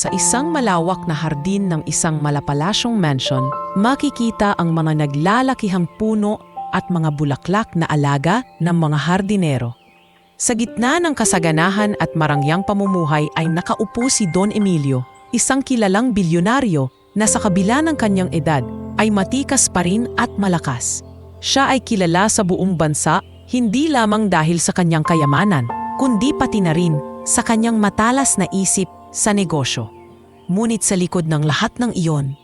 Sa isang malawak na hardin ng isang malapalasyong mansion, makikita ang mga naglalakihang puno at mga bulaklak na alaga ng mga hardinero. Sa gitna ng kasaganahan at marangyang pamumuhay ay nakaupo si Don Emilio, isang kilalang bilyonaryo na sa kabila ng kanyang edad ay matikas pa rin at malakas. Siya ay kilala sa buong bansa hindi lamang dahil sa kanyang kayamanan, kundi pati na rin sa kanyang matalas na isip sa negosyo. Ngunit sa likod ng lahat ng iyon,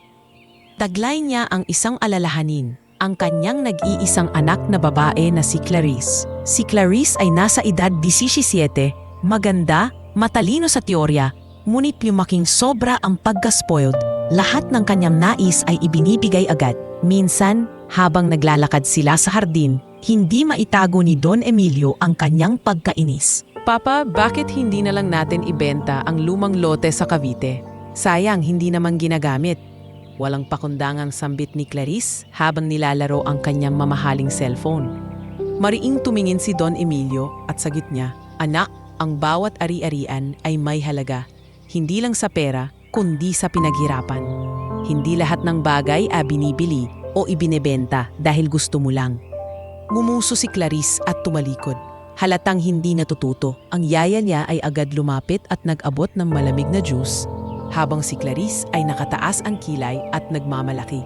taglay niya ang isang alalahanin, ang kanyang nag-iisang anak na babae na si Clarice. Si Clarice ay nasa edad 17, maganda, matalino sa teorya, ngunit lumaking sobra ang pagka-spoiled. Lahat ng kanyang nais ay ibinibigay agad. Minsan, habang naglalakad sila sa hardin, hindi maitago ni Don Emilio ang kanyang pagkainis. Papa, bakit hindi na lang natin ibenta ang lumang lote sa Cavite? Sayang, hindi naman ginagamit. Walang pakundangang sambit ni Clarice habang nilalaro ang kanyang mamahaling cellphone. Mariing tumingin si Don Emilio at sagot niya, "Anak, ang bawat ari-arian ay may halaga. Hindi lang sa pera, kundi sa pinaghirapan. Hindi lahat ng bagay ay binibili o ibinebenta dahil gusto mo lang." Ngumuso si Clarice at tumalikod. Halatang hindi natututo. Ang yaya niya ay agad lumapit at nag-abot ng malamig na juice, habang si Clarice ay nakataas ang kilay at nagmamalaki.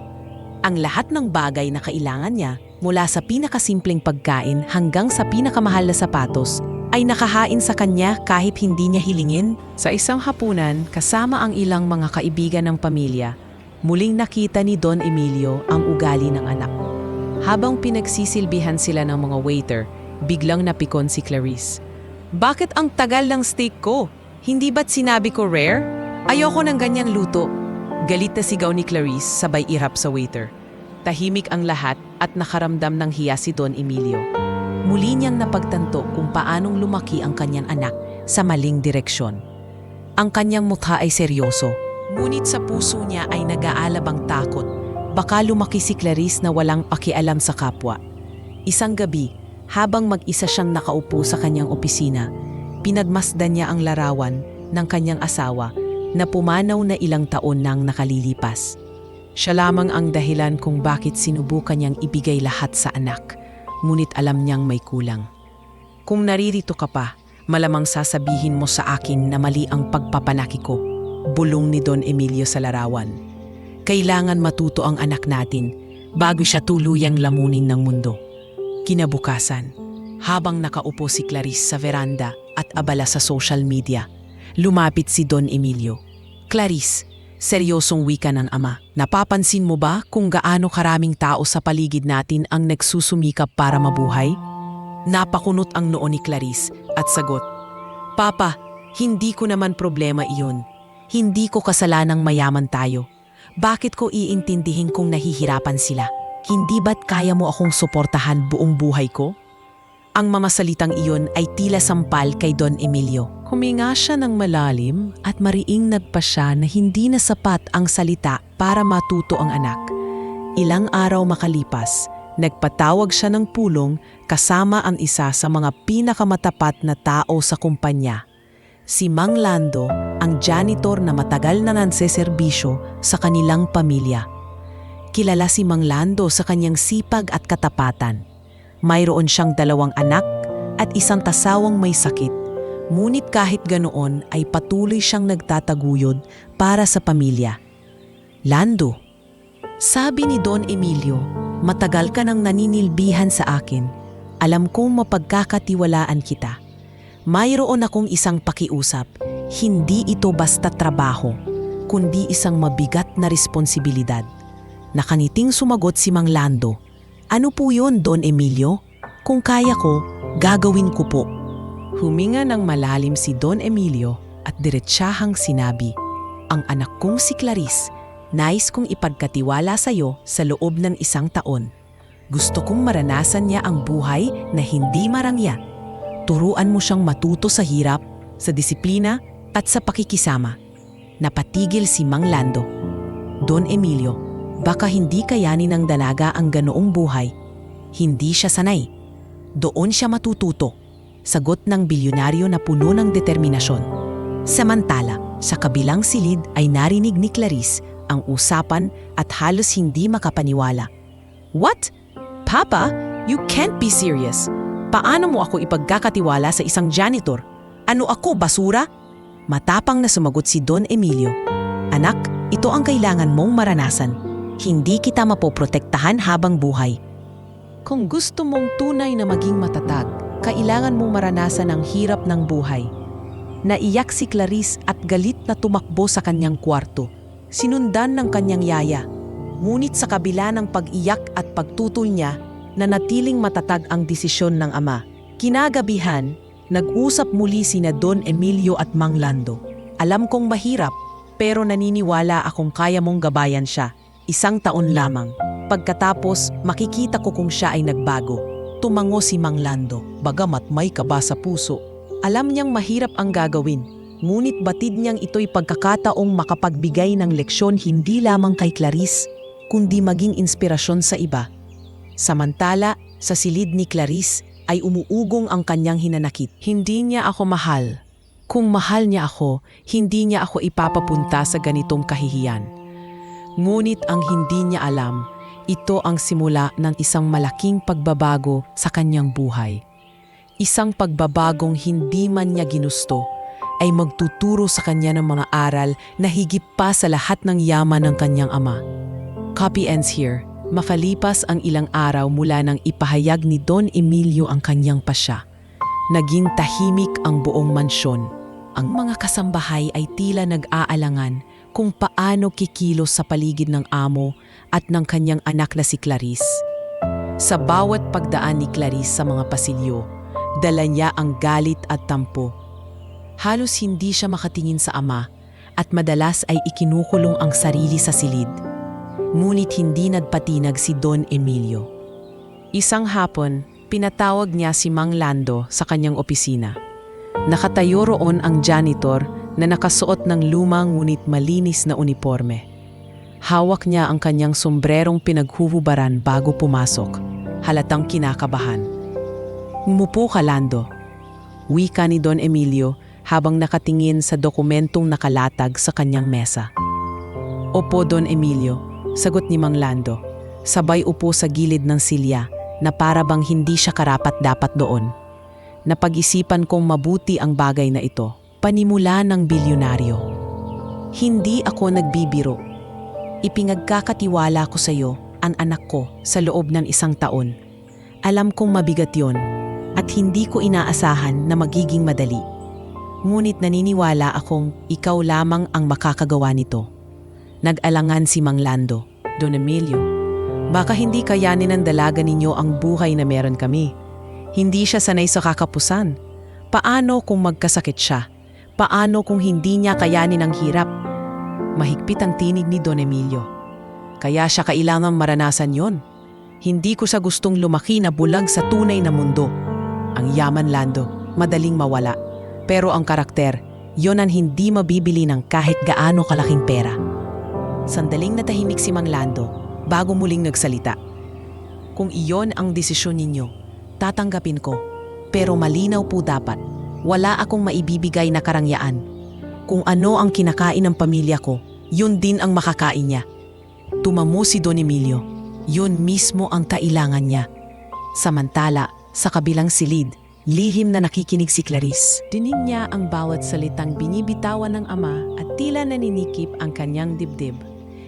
Ang lahat ng bagay na kailangan niya, mula sa pinakasimpleng pagkain hanggang sa pinakamahal na sapatos, ay nakahain sa kanya kahit hindi niya hilingin. Sa isang hapunan, kasama ang ilang mga kaibigan ng pamilya, muling nakita ni Don Emilio ang ugali ng anak. Habang pinagsisilbihan sila ng mga waiter, biglang napikon si Clarice. "Bakit ang tagal ng steak ko? Hindi ba't sinabi ko rare? Ayoko ng ganyang luto." Galit na sigaw ni Clarice sabay irap sa waiter. Tahimik ang lahat at nakaramdam ng hiya si Don Emilio. Muli niyang napagtanto kung paanong lumaki ang kanyang anak sa maling direksyon. Ang kanyang mukha ay seryoso, ngunit sa puso niya ay nag-aalabang takot. Baka lumaki si Clarice na walang pakialam sa kapwa. Isang gabi, habang mag-isa siyang nakaupo sa kanyang opisina, pinagmasdan niya ang larawan ng kanyang asawa na pumanaw na ilang taon nang nakalilipas. Siya lamang ang dahilan kung bakit sinubukan niyang ibigay lahat sa anak, ngunit alam niyang may kulang. "Kung naririto ka pa, malamang sasabihin mo sa akin na mali ang pagpapanaki ko," bulong ni Don Emilio sa larawan. "Kailangan matuto ang anak natin bago siya tuluyang lamunin ng mundo." Kinabukasan, habang nakaupo si Clarice sa veranda at abala sa social media, lumapit si Don Emilio. "Clarice," seryosong wika ng ama, "napapansin mo ba kung gaano karaming tao sa paligid natin ang nagsusumikap para mabuhay?" Napakunot ang noo ni Clarice at sagot, "Papa, hindi ko naman problema iyon. Hindi ko kasalanang mayaman tayo. Bakit ko iintindihin kung nahihirapan sila? Hindi ba't kaya mo akong suportahan buong buhay ko?" Ang mamasalitang iyon ay tila sampal kay Don Emilio. Huminga siya ng malalim at mariing nagpasya na hindi na sapat ang salita para matuto ang anak. Ilang araw makalipas, nagpatawag siya ng pulong kasama ang isa sa mga pinakamatapat na tao sa kumpanya, si Mang Lando, ang janitor na matagal na nanseserbisyo sa kanilang pamilya. Kilala si Mang Lando sa kanyang sipag at katapatan. Mayroon siyang 2 anak at isang tasawang may sakit. Ngunit kahit ganoon ay patuloy siyang nagtataguyod para sa pamilya. "Lando," sabi ni Don Emilio, "matagal ka nang naninilbihan sa akin. Alam kong mapagkakatiwalaan kita. Mayroon akong isang pakiusap. Hindi ito basta trabaho, kundi isang mabigat na responsibilidad." Nakangiting sumagot si Mang Lando, "Ano po yun, Don Emilio? Kung kaya ko, gagawin ko po." Huminga ng malalim si Don Emilio at diretsahang sinabi, "Ang anak kong si Clarice, nais kong ipagkatiwala sa iyo sa loob ng 1 taon. Gusto kong maranasan niya ang buhay na hindi marangya. Turuan mo siyang matuto sa hirap, sa disiplina at sa pakikisama." Napatigil si Mang Lando. "Don Emilio, baka hindi kayanin ng dalaga ang ganoong buhay. Hindi siya sanay. Doon siya matututo," sagot ng bilyonaryo na puno ng determinasyon. Samantala, Sa kabilang silid ay narinig ni Clarice ang usapan at halos hindi makapaniwala. What? Papa, you can't be serious. Paano mo ako ipagkakatiwala sa isang janitor? Ano ako, basura? Matapang na sumagot si Don Emilio. Anak, ito ang kailangan mong maranasan. Hindi kita mapoprotektahan habang buhay. Kung gusto mong tunay na maging matatag, kailangan mong maranasan ang hirap ng buhay. Naiyak si Clarice at galit na tumakbo sa kanyang kwarto. Sinundan ng kanyang yaya. Ngunit sa kabila ng pag-iyak at pagtutol niya, nanatiling matatag ang desisyon ng ama. Kinagabihan, nag-usap muli sina Don Emilio at Mang Lando. Alam kong mahirap, pero naniniwala akong kaya mong gabayan siya. 1 taon lamang. Pagkatapos, makikita ko kung siya ay nagbago. Tumango si Mang Lando, bagamat may kaba sa puso. Alam niyang mahirap ang gagawin, ngunit batid niyang ito'y pagkakataong makapagbigay ng leksyon hindi lamang kay Clarice, kundi maging inspirasyon sa iba. Samantala, sa silid ni Clarice ay umuugong ang kanyang hinanakit. Hindi niya ako mahal. Kung mahal niya ako, hindi niya ako ipapapunta sa ganitong kahihiyan. Ngunit ang hindi niya alam, ito ang simula ng isang malaking pagbabago sa kanyang buhay. Isang pagbabagong hindi man niya ginusto ay magtuturo sa kanya ng mga aral na higit pa sa lahat ng yaman ng kanyang ama. Copy ends here. Makalipas ang ilang araw mula nang ipahayag ni Don Emilio ang kanyang pasya. Naging tahimik ang buong mansyon. Ang mga kasambahay ay tila nag-aalangan kung paano kikilos sa paligid ng amo at ng kanyang anak na si Clarice. Sa bawat pagdaan ni Clarice sa mga pasilyo, dala niya ang galit at tampo. Halos hindi siya makatingin sa ama at madalas ay ikinukulong ang sarili sa silid. Ngunit hindi nagpatinag si Don Emilio. Isang hapon, pinatawag niya si Mang Lando sa kanyang opisina. Nakatayo roon ang janitor na nakasuot ng lumang ngunit malinis na uniforme. Hawak niya ang kanyang sombrerong pinaghuhubaran bago pumasok. Halatang kinakabahan. "Umupo ka, Lando," wika ni Don Emilio habang nakatingin sa dokumentong nakalatag sa kanyang mesa. "Opo, Don Emilio," sagot ni Mang Lando. Sabay upo sa gilid ng silya na para bang hindi siya karapat-dapat doon. Napag-isipan kong mabuti ang bagay na ito. Panimula ng bilyonaryo. Hindi ako nagbibiro. Ipinagkakatiwala ko sa iyo ang anak ko sa loob ng 1 taon. Alam kong mabigat yon at hindi ko inaasahan na magiging madali. Ngunit naniniwala akong ikaw lamang ang makakagawa nito. Nag-alangan si Mang Lando. "Don Emilio, baka hindi kayanin ng dalaga ninyo ang buhay na meron kami. Hindi siya sanay sa kakapusan. Paano kung magkasakit siya? Paano kung hindi niya kayanin ang hirap?" Mahigpit ang tinig ni Don Emilio. "Kaya siya kailangang maranasan yon. Hindi ko sa gustong lumaki na bulag sa tunay na mundo. Ang yaman, Lando, madaling mawala. Pero ang karakter, yon ang hindi mabibili ng kahit gaano kalaking pera." Sandaling natahimik si Mang Lando bago muling nagsalita. "Kung iyon ang desisyon ninyo, tatanggapin ko. Pero malinaw po dapat, wala akong maibibigay na karangyaan. Kung ano ang kinakain ng pamilya ko, yun din ang makakain niya." Tumamo si Don Emilio. Yun mismo ang kailangan niya. Samantala, sa kabilang silid, lihim na nakikinig si Clarice. Dinig niya ang bawat salitang binibitawan ng ama at tila naninikip ang kanyang dibdib.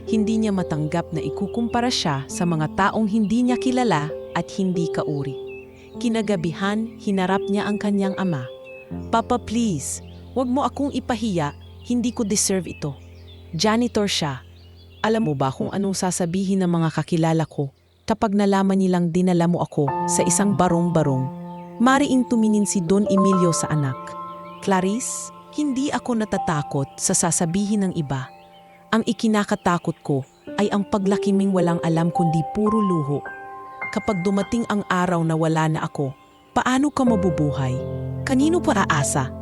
Hindi niya matanggap na ikukumpara siya sa mga taong hindi niya kilala at hindi kauri. Kinagabihan, hinarap niya ang kanyang ama. "Papa, please, wag mo akong ipahiya, hindi ko deserve ito. Janitor siya. Alam mo ba kung anong sasabihin ng mga kakilala ko kapag nalaman nilang dinala mo ako sa isang barong-barong?" Mariing tumingin si Don Emilio sa anak. "Clarice, hindi ako natatakot sa sasabihin ng iba. Ang ikinakatakot ko ay ang paglakiming walang alam kundi puro luho. Kapag dumating ang araw na wala na ako, paano ka mabubuhay? Kanino para aasa?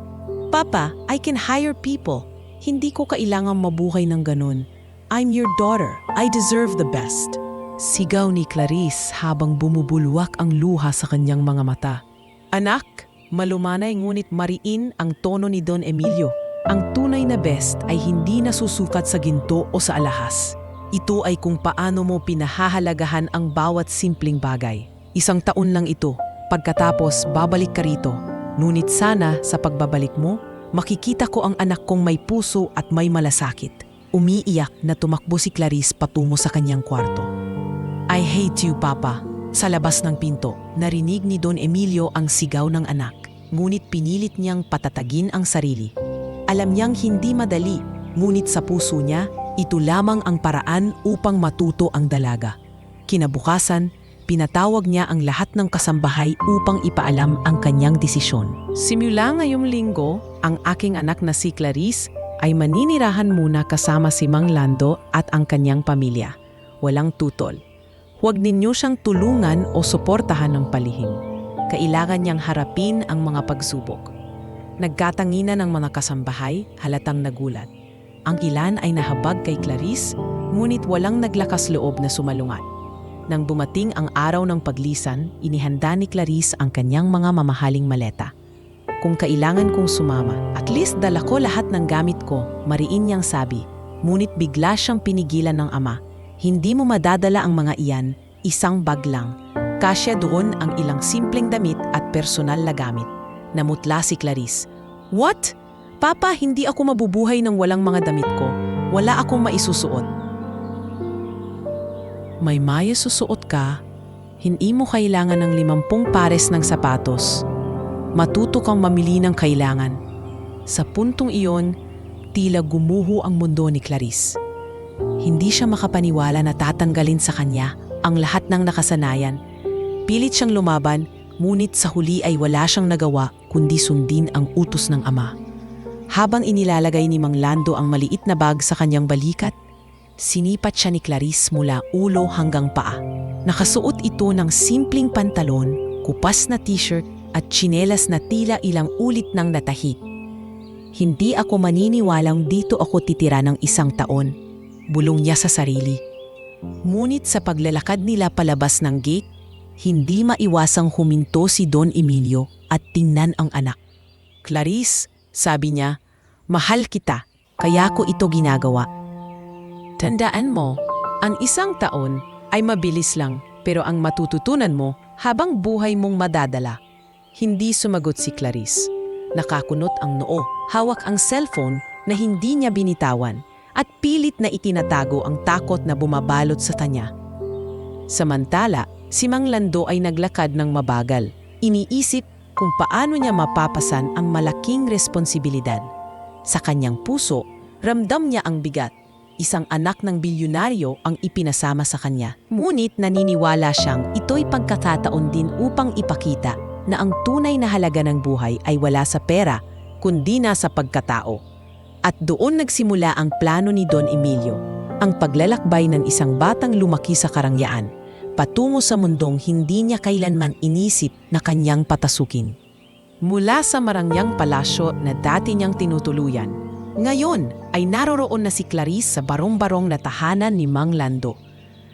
Papa, I can hire people. Hindi ko kailangang mabuhay ng ganun. I'm your daughter. I deserve the best." Sigaw ni Clarice habang bumubulwak ang luha sa kanyang mga mata. "Anak," malumanay ngunit mariin ang tono ni Don Emilio. ang tunay na best ay hindi nasusukat sa ginto o sa alahas. Ito ay kung paano mo pinahahalagahan ang bawat simpleng bagay. 1 taon lang ito, pagkatapos babalik ka rito. Ngunit sana sa pagbabalik mo, makikita ko ang anak kong may puso at may malasakit. Umiiyak na tumakbo si Clarice patungo sa kanyang kwarto. "I hate you, Papa." Sa labas ng pinto, narinig ni Don Emilio ang sigaw ng anak. Ngunit pinilit niyang patatagin ang sarili. Alam niyang hindi madali, ngunit sa puso niya, ito lamang ang paraan upang matuto ang dalaga. Kinabukasan, pinatawag niya ang lahat ng kasambahay upang ipaalam ang kanyang desisyon. Simula ngayong linggo, ang aking anak na si Clarice ay maninirahan muna kasama si Mang Lando at ang kanyang pamilya. Walang tutol. Huwag ninyo siyang tulungan o suportahan ng palihim. Kailangan niyang harapin ang mga pagsubok. Nagkatanginan ng mga kasambahay, halatang nagulat. Ang ilan ay nahabag kay Clarice, ngunit walang naglakas loob na sumalungat. Nang dumating ang araw ng paglisan, inihanda ni Clarice ang kanyang mga mamahaling maleta. "Kung kailangan kong sumama, at least dala ko lahat ng gamit ko," mariin niyang sabi. Ngunit bigla siyang pinigilan ng ama. "Hindi mo madadala ang mga iyan, isang bag lang. Kasya doon ang ilang simpleng damit at personal na gamit." Namutla si Clarice. "What? Papa, hindi ako mabubuhay ng walang mga damit ko. Wala akong maisusuot." "May susuot ka. Hindi mo kailangan ng 50 pares ng sapatos. Matuto kang mamili ng kailangan." Sa puntong iyon, tila gumuho ang mundo ni Clarice. Hindi siya makapaniwala na tatanggalin sa kanya ang lahat ng nakasanayan. Pilit siyang lumaban, ngunit sa huli ay wala siyang nagawa kundi sundin ang utos ng ama. Habang inilalagay ni Mang Lando ang maliit na bag sa kanyang balikat, sinipat siya ni Clarice mula ulo hanggang paa. Nakasuot ito ng simpleng pantalon, kupas na t-shirt at tsinelas na tila ilang ulit ng natahi. "Hindi ako maniniwalang dito ako titira ng 1 taon. Bulong niya sa sarili. Ngunit sa paglalakad nila palabas ng gate, hindi maiwasang huminto si Don Emilio at tingnan ang anak. "Clarice," sabi niya, "mahal kita, kaya ko ito ginagawa. Tandaan mo, ang 1 taon ay mabilis lang, pero ang matututunan mo habang buhay mong madadala." Hindi sumagot si Clarice. Nakakunot ang noo, hawak ang cellphone na hindi niya binitawan, at pilit na itinatago ang takot na bumabalot sa kanya. Samantala, si Mang Lando ay naglakad ng mabagal. Iniisip kung paano niya mapapasan ang malaking responsibilidad. Sa kanyang puso, ramdam niya ang bigat. Isang anak ng bilyonaryo ang ipinasama sa kanya. Ngunit naniniwala siyang ito'y pagkakataon din upang ipakita na ang tunay na halaga ng buhay ay wala sa pera, kundi nasa pagkatao. At doon nagsimula ang plano ni Don Emilio, ang paglalakbay ng isang batang lumaki sa karangyaan, patungo sa mundong hindi niya kailanman inisip na kanyang patasukin. Mula sa marangyang palasyo na dati niyang tinutuluyan, ngayon ay naroroon na si Clarice sa barong-barong na tahanan ni Mang Lando.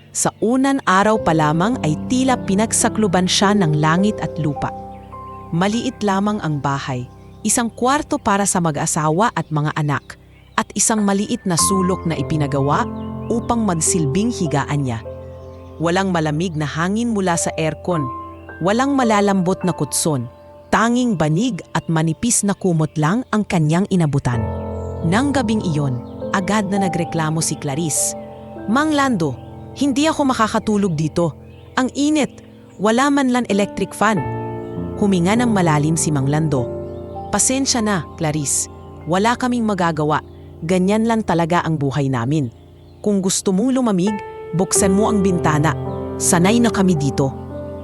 Sa unang araw pa lamang ay tila pinagsakluban siya ng langit at lupa. Maliit lamang ang bahay, 1 kwarto para sa mag-asawa at mga anak, at isang maliit na sulok na ipinagawa upang magsilbing higaan niya. Walang malamig na hangin mula sa aircon, walang malalambot na kutson, tanging banig at manipis na kumot lang ang kanyang inabutan. Nang gabing iyon, agad na nagreklamo si Clarice. "Mang Lando, hindi ako makakatulog dito. Ang init, wala man lang electric fan." Huminga ng malalim si Mang Lando. "Pasensya na, Clarice. Wala kaming magagawa. Ganyan lang talaga ang buhay namin. Kung gusto mong lumamig, buksan mo ang bintana. Sanay na kami dito."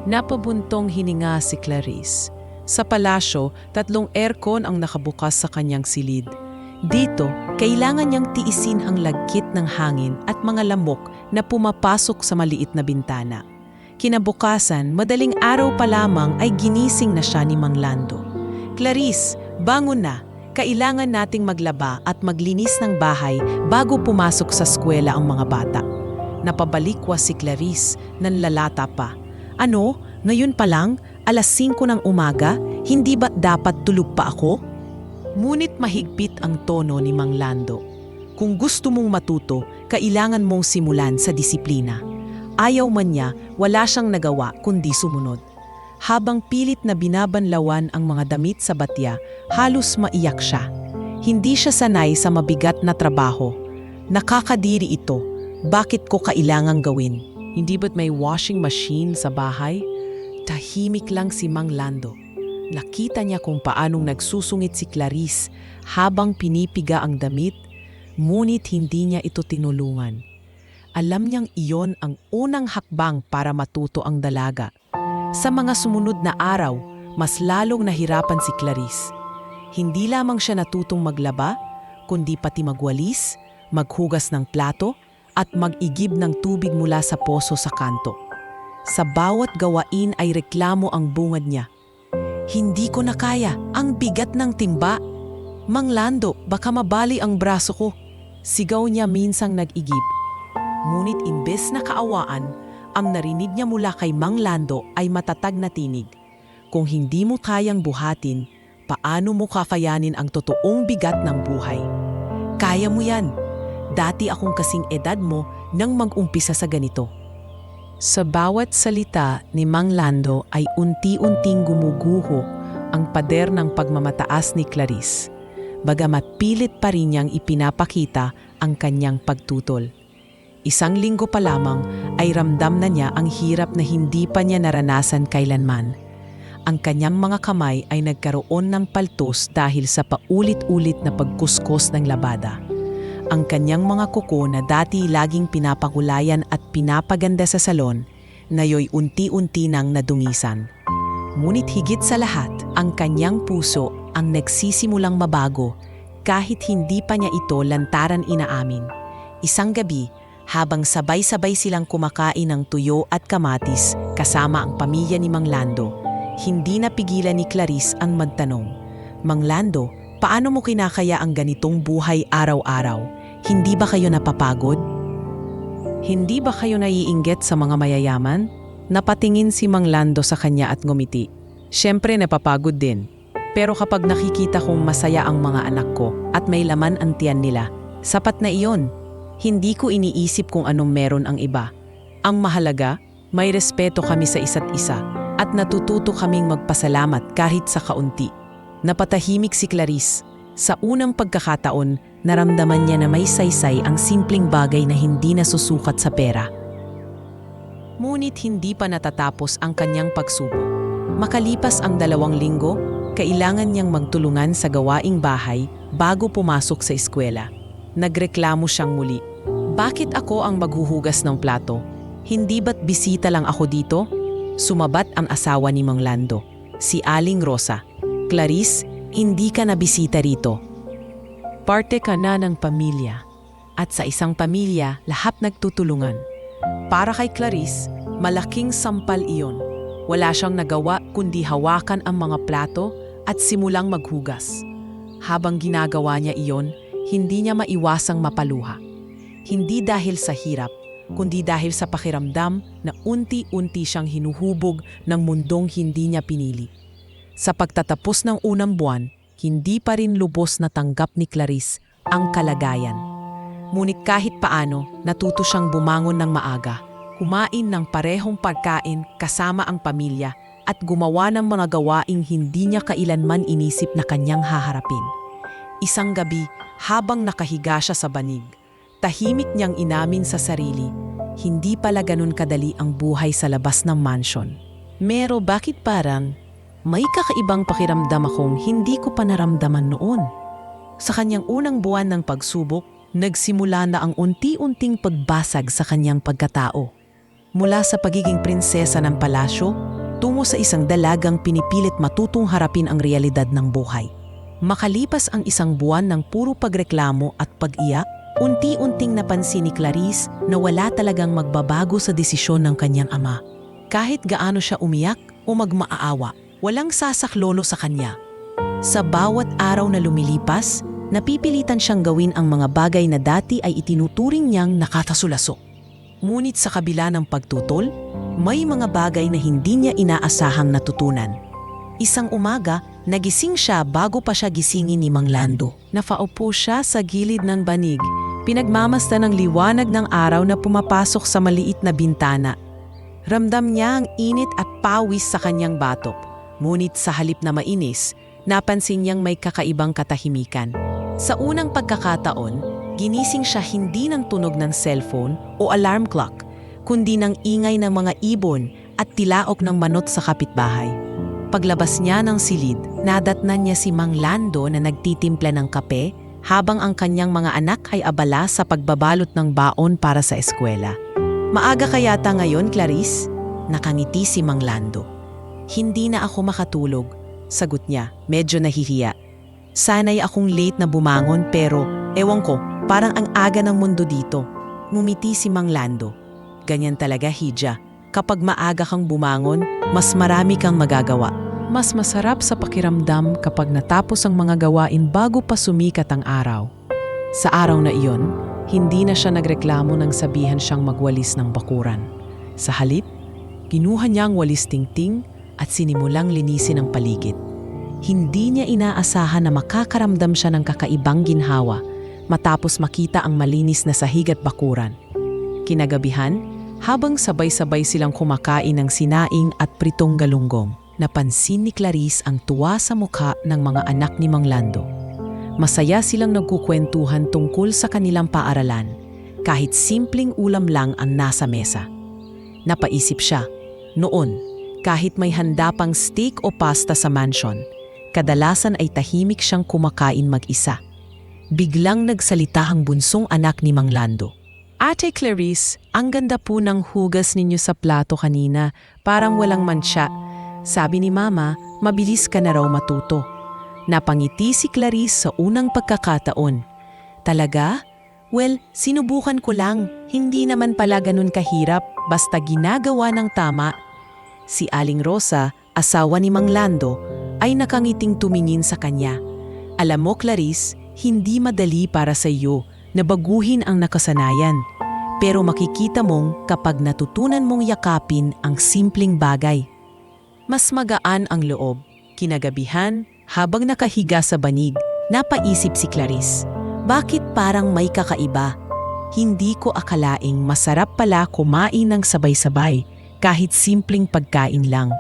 Napabuntong hininga si Clarice. Sa palasyo, 3 aircon ang nakabukas sa kanyang silid. Dito, kailangan niyang tiisin ang lagkit ng hangin at mga lamok na pumapasok sa maliit na bintana. Kinabukasan, madaling araw pa lamang ay ginising na siya ni Mang Lando. "Clarice, bangon na. Kailangan nating maglaba at maglinis ng bahay bago pumasok sa eskwela ang mga bata." Napabalikwas si Clarice, nanlalata pa. "Ano? Ngayon pa lang? 5:00 ng umaga? Hindi ba dapat tulog pa ako?" Ngunit mahigpit ang tono ni Mang Lando. Kung gusto mong matuto, kailangan mong simulan sa disiplina. Ayaw man niya, wala siyang nagawa kundi sumunod. Habang pilit na binabanlawan ang mga damit sa batya, halos maiyak siya. Hindi siya sanay sa mabigat na trabaho. Nakakadiri ito. Bakit ko kailangang gawin? Hindi ba't may washing machine sa bahay? Tahimik lang si Mang Lando. Nakita niya kung paanong nagsusungit si Clarice habang pinipiga ang damit, ngunit hindi niya ito tinulungan. Alam niyang iyon ang unang hakbang para matuto ang dalaga. Sa mga sumunod na araw, mas lalong nahirapan si Clarice. Hindi lamang siya natutong maglaba, kundi pati magwalis, maghugas ng plato, at mag-igib ng tubig mula sa poso sa kanto. Sa bawat gawain ay reklamo ang bungad niya. Hindi ko na kaya, ang bigat ng timba. Mang Lando, baka mabali ang braso ko. Sigaw niya minsang nag-igib. Ngunit imbes na kaawaan, ang narinig niya mula kay Mang Lando ay matatag na tinig. Kung hindi mo kayang buhatin, paano mo kakayanin ang totoong bigat ng buhay? Kaya mo yan. Dati akong kasing edad mo nang mag-umpisa sa ganito. Sa bawat salita ni Mang Lando ay unti-unting gumuguho ang pader ng pagmamataas ni Clarice, bagamat pilit pa rin niyang ipinapakita ang kanyang pagtutol. Isang linggo pa lamang ay ramdam na niya ang hirap na hindi pa niya naranasan kailanman. Ang kanyang mga kamay ay nagkaroon ng paltos dahil sa paulit-ulit na pagkuskos ng labada. Ang kanyang mga kuko na dati laging pinapakulayan at pinapaganda sa salon, ngayoy unti-unti nang nadungisan. Ngunit higit sa lahat, ang kanyang puso ang nagsisimulang mabago kahit hindi pa niya ito lantaran inaamin. Isang gabi, habang sabay-sabay silang kumakain ng tuyo at kamatis kasama ang pamilya ni Mang Lando, hindi napigilan ni Clarice ang magtanong, "Mang Lando, paano mo kinakaya ang ganitong buhay araw-araw? Hindi ba kayo napapagod? Hindi ba kayo naiinggit sa mga mayayaman?" Napatingin si Mang Lando sa kanya at ngumiti. "Siyempre napapagod din. Pero kapag nakikita kong masaya ang mga anak ko at may laman ang tiyan nila, sapat na iyon. Hindi ko iniisip kung anong meron ang iba. Ang mahalaga, may respeto kami sa isa't isa at natututo kaming magpasalamat kahit sa kaunti." Napatahimik si Clarice. Sa unang pagkakataon, naramdaman niya na may saysay ang simpleng bagay na hindi nasusukat sa pera. Ngunit hindi pa natatapos ang kanyang pagsubok. Makalipas ang 2 linggo, kailangan niyang magtulungan sa gawaing bahay bago pumasok sa eskwela. Nagreklamo siyang muli. "Bakit ako ang maghuhugas ng plato? Hindi ba't bisita lang ako dito?" Sumabat ang asawa ni Mang Lando, si Aling Rosa. "Clarice, hindi ka na bisita rito. Parte ka na ng pamilya. At sa isang pamilya, lahat nagtutulungan." Para kay Clarice, malaking sampal iyon. Wala siyang nagawa kundi hawakan ang mga plato at simulang maghugas. Habang ginagawa niya iyon, hindi niya maiwasang mapaluha. Hindi dahil sa hirap, kundi dahil sa pakiramdam na unti-unti siyang hinuhubog ng mundong hindi niya pinili. Sa pagtatapos ng unang buwan, hindi pa rin lubos na tanggap ni Clarice ang kalagayan. Ngunit kahit paano, natuto siyang bumangon ng maaga, kumain ng parehong pagkain kasama ang pamilya at gumawa ng mga gawaing hindi niya kailanman inisip na kanyang haharapin. Isang gabi, habang nakahiga siya sa banig, tahimik niyang inamin sa sarili, hindi pala ganun kadali ang buhay sa labas ng mansion. "Pero bakit parang may kakaibang pakiramdam akong hindi ko pa naramdaman noon?" Sa kanyang unang buwan ng pagsubok, nagsimula na ang unti-unting pagbasag sa kanyang pagkatao. Mula sa pagiging prinsesa ng palasyo, tungo sa isang dalagang pinipilit matutong harapin ang realidad ng buhay. Makalipas ang 1 buwan ng puro pagreklamo at pag-iyak, unti-unting napansin ni Clarice na wala talagang magbabago sa desisyon ng kanyang ama. Kahit gaano siya umiyak o magmaawa, walang sasaklolo sa kanya. Sa bawat araw na lumilipas, napipilitan siyang gawin ang mga bagay na dati ay itinuturing niyang nakakasulasok. Ngunit sa kabila ng pagtutol, may mga bagay na hindi niya inaasahang natutunan. Isang umaga, Nagising siya bago pa siya gisingin ni Mang Lando. Napaupo siya sa gilid ng banig, pinagmamasdan ng liwanag ng araw na pumapasok sa maliit na bintana. Ramdam niya ang init at pawis sa kanyang batok. Ngunit sa halip na mainis, napansin niyang may kakaibang katahimikan. Sa unang pagkakataon, ginising siya hindi ng tunog ng cellphone o alarm clock, kundi ng ingay ng mga ibon at tilaok ng manot sa kapitbahay. Paglabas niya ng silid, nadatnan niya si Mang Lando na nagtitimpla ng kape habang ang kanyang mga anak ay abala sa pagbabalot ng baon para sa eskwela. "Maaga ka yata ngayon, Clarice?" Nakangiti si Mang Lando. "Hindi na ako makatulog," sagot niya, medyo nahihiya. "Sana'y akong late na bumangon pero, ewan ko, parang ang aga ng mundo dito." Ngumiti si Mang Lando. "Ganyan talaga, Hija. Kapag maaga kang bumangon, mas marami kang magagawa. Mas masarap sa pakiramdam kapag natapos ang mga gawain bago pa sumikat ang araw." Sa araw na iyon, hindi na siya nagreklamo nang sabihan siyang magwalis ng bakuran. Sa halip, kinuha niya ang walis tingting at sinimulang linisin ang paligid. Hindi niya inaasahan na makakaramdam siya ng kakaibang ginhawa matapos makita ang malinis na sahig at bakuran. Kinagabihan, habang sabay-sabay silang kumakain ng sinaing at pritong galunggong, napansin ni Clarice ang tuwa sa mukha ng mga anak ni Mang Lando. Masaya silang nagkukwentuhan tungkol sa kanilang paaralan, kahit simpleng ulam lang ang nasa mesa. Napaisip siya, noon, kahit may handa pang steak o pasta sa mansion, kadalasan ay tahimik siyang kumakain mag-isa. Biglang nagsalita ang bunsong anak ni Mang Lando. "Ate Clarice, ang ganda po ng hugas ninyo sa plato kanina, parang walang mancha. Sabi ni Mama, mabilis ka na raw matuto." Napangiti si Clarice sa unang pagkakataon. "Talaga? Well, sinubukan ko lang. Hindi naman pala ganun kahirap, basta ginagawa ng tama." Si Aling Rosa, asawa ni Mang Lando, ay nakangiting tumingin sa kanya. "Alam mo, Clarice, hindi madali para sa iyo na baguhin ang nakasanayan. Pero makikita mong kapag natutunan mong yakapin ang simpleng bagay, mas magaan ang loob." Kinagabihan, habang nakahiga sa banig, napaisip si Clarice, bakit parang may kakaiba? Hindi ko akalaing masarap pala kumain ng sabay-sabay kahit simpleng pagkain lang.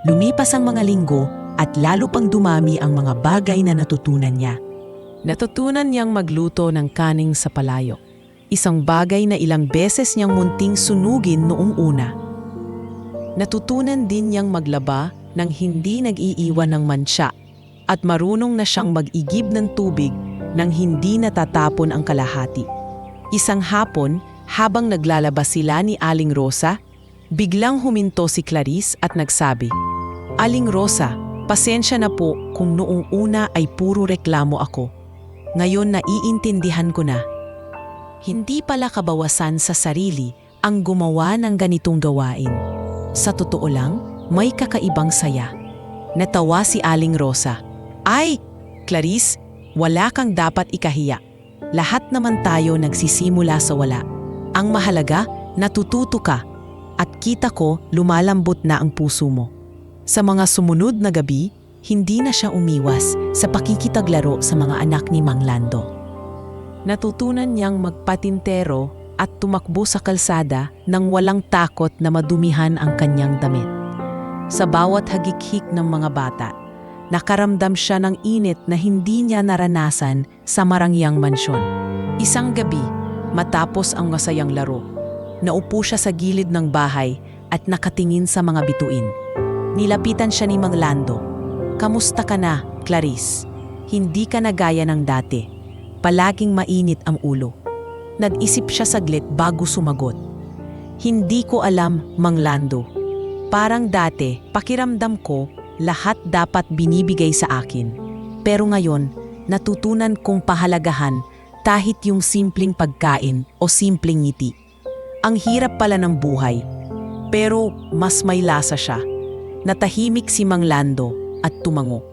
Lumipas ang mga linggo at lalo pang dumami ang mga bagay na natutunan niya. Natutunan niyang magluto ng kaning sa palayok, isang bagay na ilang beses niyang munting sunugin noong una. Natutunan din niyang maglaba nang hindi nag-iiwan ng mancha at marunong na siyang mag-igib ng tubig nang hindi natatapon ang kalahati. Isang hapon, habang naglalabas sila ni Aling Rosa, biglang huminto si Clarice at nagsabi, "Aling Rosa, pasensya na po kung noong una ay puro reklamo ako. Ngayon naiintindihan ko na. Hindi pala kabawasan sa sarili ang gumawa ng ganitong gawain. Sa totoo lang, may kakaibang saya." Natawa si Aling Rosa. "Ay, Clarice, wala kang dapat ikahiya. Lahat naman tayo nagsisimula sa wala. Ang mahalaga, natututo ka at kita ko lumalambot na ang puso mo." Sa mga sumunod na gabi, hindi na siya umiwas sa pakikitaglaro sa mga anak ni Mang Lando. Natutunan niyang magpatintero at tumakbo sa kalsada nang walang takot na madumihan ang kanyang damit. Sa bawat hagikhik ng mga bata, nakaramdam siya ng init na hindi niya naranasan sa Marangyang Mansyon. Isang gabi, matapos ang masayang laro, naupo siya sa gilid ng bahay at nakatingin sa mga bituin. Nilapitan siya ni Mang Lando. "Kamusta ka na, Clarice? Hindi ka na gaya ng dati. Palaging mainit ang ulo." Nag-isip siya saglit bago sumagot. "Hindi ko alam, Mang Lando. Parang dati, pakiramdam ko, lahat dapat binibigay sa akin. Pero ngayon, natutunan kong pahalagahan kahit yung simpleng pagkain o simpleng ngiti. Ang hirap pala ng buhay, pero mas may lasa siya." Natahimik si Mang Lando at tumango.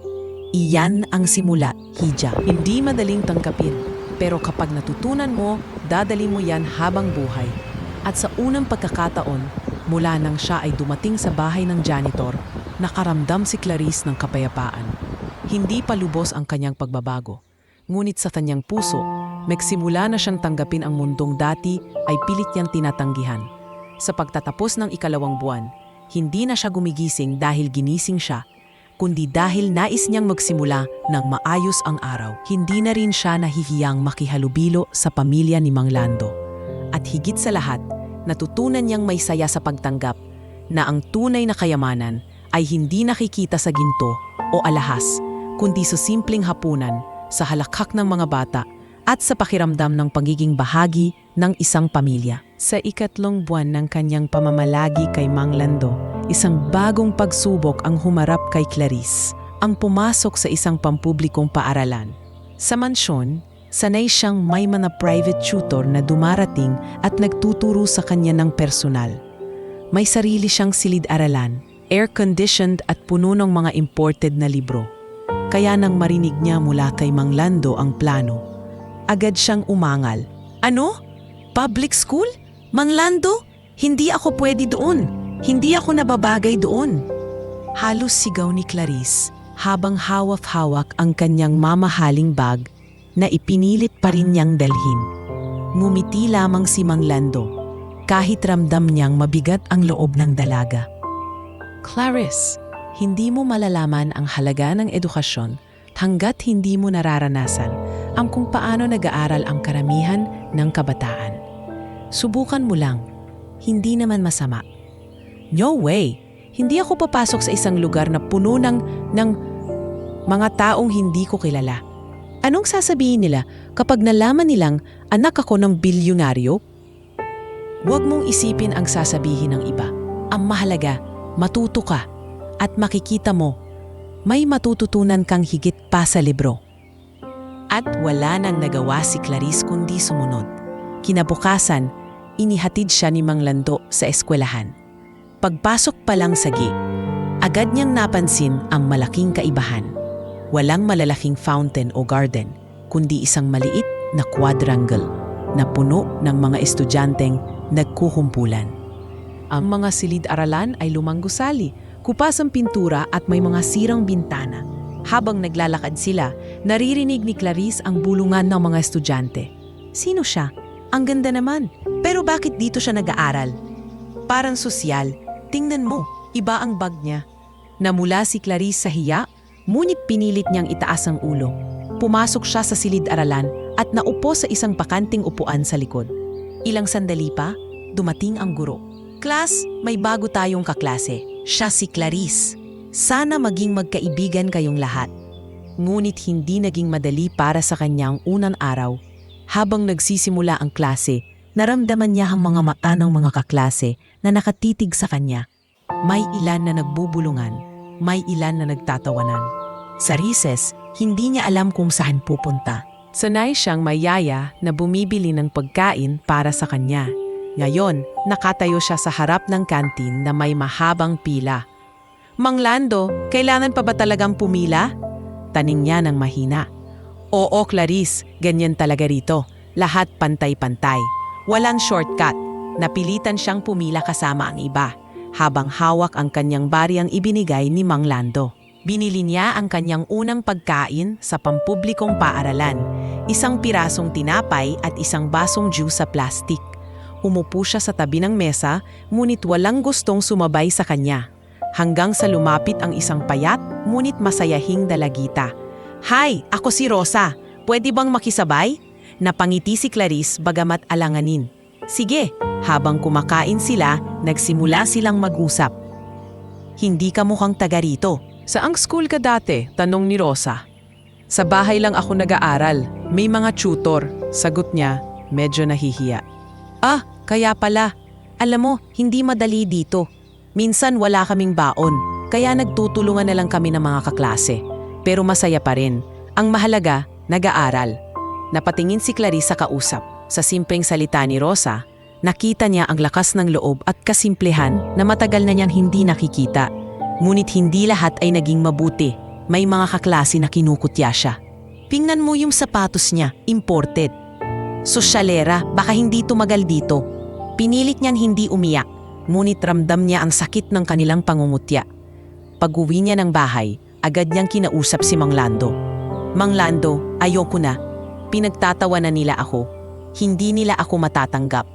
"Iyan ang simula, Hija. Hindi madaling tangkapin, pero kapag natutunan mo, dadali mo yan habang buhay." At sa unang pagkakataon, mula nang siya ay dumating sa bahay ng janitor, nakaramdam si Clarice ng kapayapaan. Hindi pa lubos ang kanyang pagbabago. Ngunit sa kanyang puso, magsimula na siyang tanggapin ang mundong dati ay pilit niyang tinatanggihan. Sa pagtatapos ng ikalawang buwan, hindi na siya gumigising dahil ginising siya, kundi dahil nais niyang magsimula ng maayos ang araw. Hindi na rin siya nahihiyang makihalubilo sa pamilya ni Mang Lando. At higit sa lahat, natutunan niyang may saya sa pagtanggap na ang tunay na kayamanan ay hindi nakikita sa ginto o alahas, kundi sa simpleng hapunan, sa halakhak ng mga bata at sa pakiramdam ng pagiging bahagi ng isang pamilya. Sa ikatlong buwan ng kanyang pamamalagi kay Mang Lando, isang bagong pagsubok ang humarap kay Clarice, ang pumasok sa isang pampublikong paaralan. Sa mansyon, sanay siyang may mga private tutor na dumarating at nagtuturo sa kanya ng personal. May sarili siyang silid-aralan, air-conditioned at puno ng mga imported na libro. Kaya nang marinig niya mula kay Mang Lando ang plano, agad siyang umangal. Ano? Public school? Mang Lando? Hindi ako pwede doon. Hindi ako nababagay doon. Halos sigaw ni Clarice habang hawak-hawak ang kanyang mamahaling bag na ipinilit pa rin niyang dalhin. Ngumiti lamang si Mang Lando kahit ramdam niyang mabigat ang loob ng dalaga. Clarice, hindi mo malalaman ang halaga ng edukasyon hanggat hindi mo nararanasan ang kung paano nag-aaral ang karamihan ng kabataan. Subukan mo lang, hindi naman masama. No way! Hindi ako papasok sa isang lugar na puno ng mga taong hindi ko kilala. Anong sasabihin nila kapag nalaman nilang anak ako ng bilyonaryo? Huwag mong isipin ang sasabihin ng iba. Ang mahalaga, matuto ka at makikita mo, may matututunan kang higit pa sa libro. At wala nang nagawa si Clarice kundi sumunod. Kinabukasan, inihatid siya ni Mang Lando sa eskwelahan. Pagpasok pa lang sa gate, agad niyang napansin ang malaking kaibahan. Walang malalaking fountain o garden, kundi isang maliit na quadrangle na puno ng mga estudyanteng nagkukumpulan. Ang mga silid-aralan ay lumang gusali, kupas ang pintura at may mga sirang bintana. Habang naglalakad sila, naririnig ni Clarice ang bulungan ng mga estudyante. Sino siya? Ang ganda naman. Pero bakit dito siya nag-aaral? Parang sosyal. Tingnan mo, iba ang bag niya. Namula si Clarice sa hiya, ngunit pinilit niyang itaas ang ulo. Pumasok siya sa silid-aralan at naupo sa isang bakanting upuan sa likod. Ilang sandali pa, dumating ang guro. Class, may bago tayong kaklase. Siya si Clarice. Sana maging magkaibigan kayong lahat. Ngunit hindi naging madali para sa kanya ang unang araw. Habang nagsisimula ang klase, naramdaman niya ang mga mata ng mga kaklase na nakatitig sa kanya. May ilan na nagbubulungan, may ilan na nagtatawanan. Sa recess, hindi niya alam kung saan pupunta. Sanay siyang mayaya na bumibili ng pagkain para sa kanya. Ngayon, nakatayo siya sa harap ng kantin na may mahabang pila. Mang Lando, kailangan pa ba talagang pumila? Taning niya ng mahina. Oo, Clarice, ganyan talaga rito. Lahat pantay-pantay. Walang shortcut. Napilitan siyang pumila kasama ang iba, habang hawak ang kanyang bariyang ibinigay ni Mang Lando. Binili niya ang kanyang unang pagkain sa pampublikong paaralan, isang pirasong tinapay at isang basong juice sa plastik. Umupo siya sa tabi ng mesa, ngunit walang gustong sumabay sa kanya. Hanggang sa lumapit ang isang payat, ngunit masayahing dalagita. Hi, ako si Rosa. Pwede bang makisabay? Napangiti si Clarice bagamat alanganin. Sige, habang kumakain sila, nagsimula silang mag-usap. Hindi ka mukhang taga rito. Saang school ka dati? Tanong ni Rosa. Sa bahay lang ako nag-aaral. May mga tutor. Sagot niya, medyo nahihiya. Ah, kaya pala. Alam mo, hindi madali dito. Minsan wala kaming baon, kaya nagtutulungan na lang kami ng mga kaklase. Pero masaya pa rin. Ang mahalaga, nag-aaral. Napatingin si Clarice sa kausap. Sa simpleng salita ni Rosa, nakita niya ang lakas ng loob at kasimplehan na matagal na niyang hindi nakikita. Ngunit hindi lahat ay naging mabuti. May mga kaklase na kinukutya siya. Tingnan mo yung sapatos niya, imported. Sosyalera, baka hindi tumagal dito. Pinilit niyang hindi umiyak. Ngunit ramdam niya ang sakit ng kanilang pangungutya. Pag-uwi niya ng bahay, agad niyang kinausap si Mang Lando. Mang Lando, ayoko na. Pinagtatawanan nila ako. Hindi nila ako matatanggap.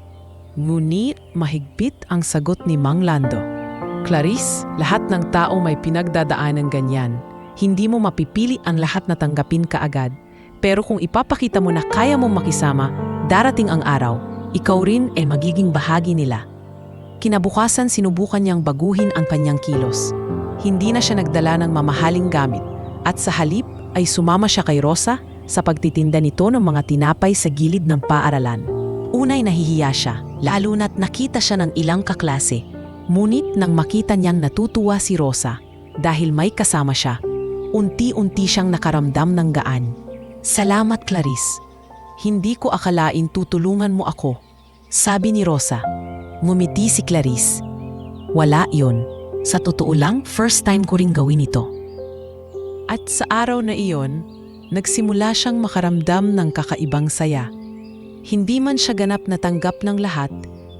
Ngunit mahigpit ang sagot ni Mang Lando. Clarice, lahat ng tao may pinagdadaanan ganyan. Hindi mo mapipili ang lahat na tanggapin ka agad. Pero kung ipapakita mo na kaya mong makisama, darating ang araw, ikaw rin ay magiging bahagi nila. Kinabukasan sinubukan niyang baguhin ang kanyang kilos. Hindi na siya nagdala ng mamahaling gamit at sa halip ay sumama siya kay Rosa sa pagtitinda nito ng mga tinapay sa gilid ng paaralan. Unay nahihiya siya, lalo na't nakita siya ng ilang kaklase. Ngunit nang makita niyang natutuwa si Rosa dahil may kasama siya, unti-unti siyang nakaramdam ng gaan. Salamat, Clarice. Hindi ko akalain tutulungan mo ako, sabi ni Rosa. Ngumiti si Clarice. Wala yun. Sa totoo lang, first time ko ring gawin ito. At sa araw na iyon, nagsimula siyang makaramdam ng kakaibang saya. Hindi man siya ganap na tanggap ng lahat,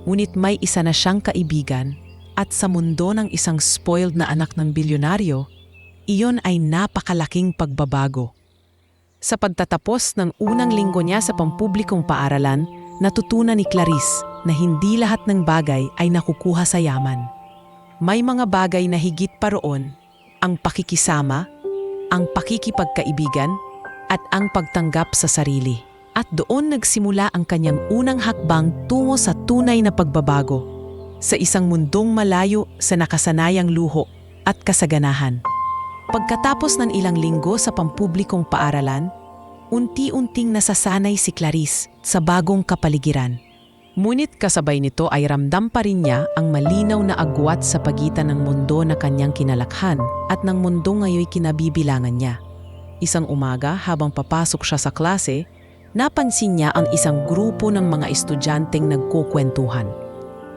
ngunit may isa na siyang kaibigan at sa mundo ng isang spoiled na anak ng bilyonaryo, iyon ay napakalaking pagbabago. Sa pagtatapos ng unang linggo niya sa pampublikong paaralan, natutunan ni Clarice na hindi lahat ng bagay ay nakukuha sa yaman. May mga bagay na higit pa roon, ang pakikisama, ang pakikipagkaibigan, at ang pagtanggap sa sarili. At doon nagsimula ang kanyang unang hakbang tungo sa tunay na pagbabago, sa isang mundong malayo sa nakasanayang luho at kasaganahan. Pagkatapos ng ilang linggo sa pampublikong paaralan, unti-unting nasasanay si Clarice sa bagong kapaligiran. Ngunit kasabay nito ay ramdam pa rin niya ang malinaw na agwat sa pagitan ng mundo na kanyang kinalakhan at ng mundo ngayoy kinabibilangan niya. Isang umaga habang papasok siya sa klase, napansin niya ang isang grupo ng mga estudyanteng nagkukwentuhan.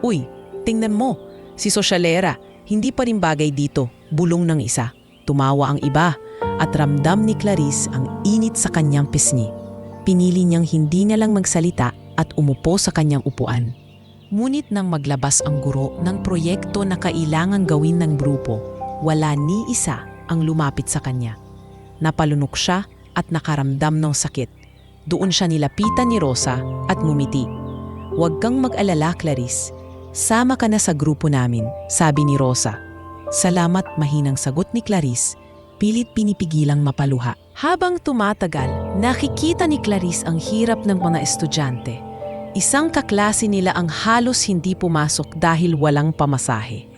Uy, tingnan mo, si Sosyalera, hindi pa rin bagay dito, bulong ng isa. Tumawa ang iba at ramdam ni Clarice ang init sa kanyang pisngi. Pinili niyang hindi na lang magsalita at umupo sa kanyang upuan. Ngunit nang maglabas ang guro ng proyekto na kailangang gawin ng grupo, wala ni isa ang lumapit sa kanya. Napalunok siya at nakaramdam ng sakit. Doon siya nilapitan ni Rosa at ngumiti. "Huwag kang mag-alala, Clarice. Sama ka na sa grupo namin," sabi ni Rosa. Salamat, mahinang sagot ni Clarice, pilit pinipigilang mapaluha. Habang tumatagal, nakikita ni Clarice ang hirap ng mga estudyante. Isang kaklase nila ang halos hindi pumasok dahil walang pamasahe.